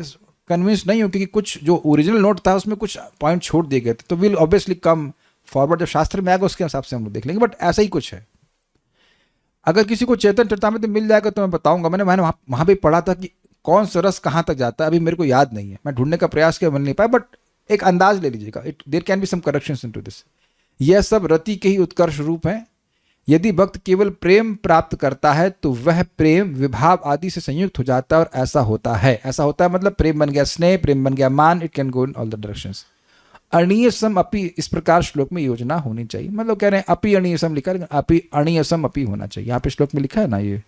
कन्विंस नहीं हूं, क्योंकि कुछ जो ओरिजिनल नोट था उसमें कुछ पॉइंट छोड़ दिए गए थे, तो विल ऑब्वियसली कम फॉरवर्ड, जब शास्त्र में आएगा उसके हिसाब से हम लोग देख लेंगे, बट ऐसा ही कुछ है। अगर किसी को चेतन चरितामृत मिल जाएगा तो मैं बताऊंगा। मैंने वहां भी पढ़ा था कि कौन सा रस कहाँ तक जाता है, अभी मेरे को याद नहीं है, मैं ढूंढने का प्रयास किया, मिल नहीं पाया, बट एक अंदाज ले लीजिएगा, there can be some corrections into this. यह सब रति के ही उत्कर्ष रूप हैं। यदि भक्त केवल प्रेम प्राप्त करता है तो वह प्रेम विभाव आदि से संयुक्त हो जाता है, और ऐसा होता है। ऐसा होता है मतलब प्रेम बन गया स्नेह, प्रेम बन गया मान, it can go in all the directions. अणीयसम अपि, इस प्रकार श्लोक में योजना होनी चाहिए। मतलब कह रहे हैं अपि अणीयसम लिखा है, अपि अणीयसम अपि होना चाहिए। यहाँ पे श्लोक में लिखा है ना ये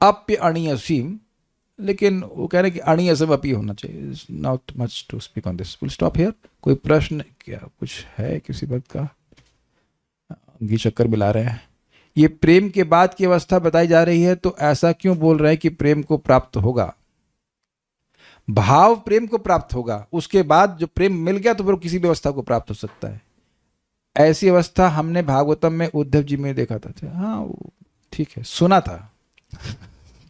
अप्य अणीयसीम, लेकिन वो कह रहे हैं कि अणीयसम अपि होना चाहिए। Not much to speak on this, will stop here. कोई प्रश्न क्या कुछ है किसी बात का? घी चक्कर मिला रहे हैं। ये प्रेम के बाद की अवस्था बताई जा रही है, तो ऐसा क्यों बोल रहे हैं कि प्रेम को प्राप्त होगा? भाव प्रेम को प्राप्त होगा, उसके बाद जो प्रेम मिल गया तो फिर किसी भी अवस्था को प्राप्त हो सकता है। ऐसी अवस्था हमने भागवतम में उद्धव जी में देखा था। हाँ ठीक है, सुना था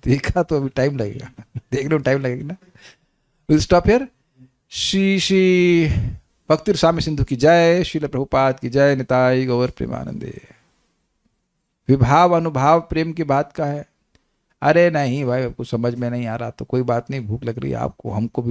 देखा तो अभी टाइम लगेगा, देखने में टाइम लगेगा ना। Will stop here. श्री भक्ति स्वामी सिंधु की जय, श्रील प्रभुपाद की जय, निताई गौर प्रेमानंदे। विभाव अनुभाव प्रेम की बात का है। अरे नहीं भाई, आपको समझ में नहीं आ रहा तो कोई बात नहीं, भूख लग रही है आपको, हमको भी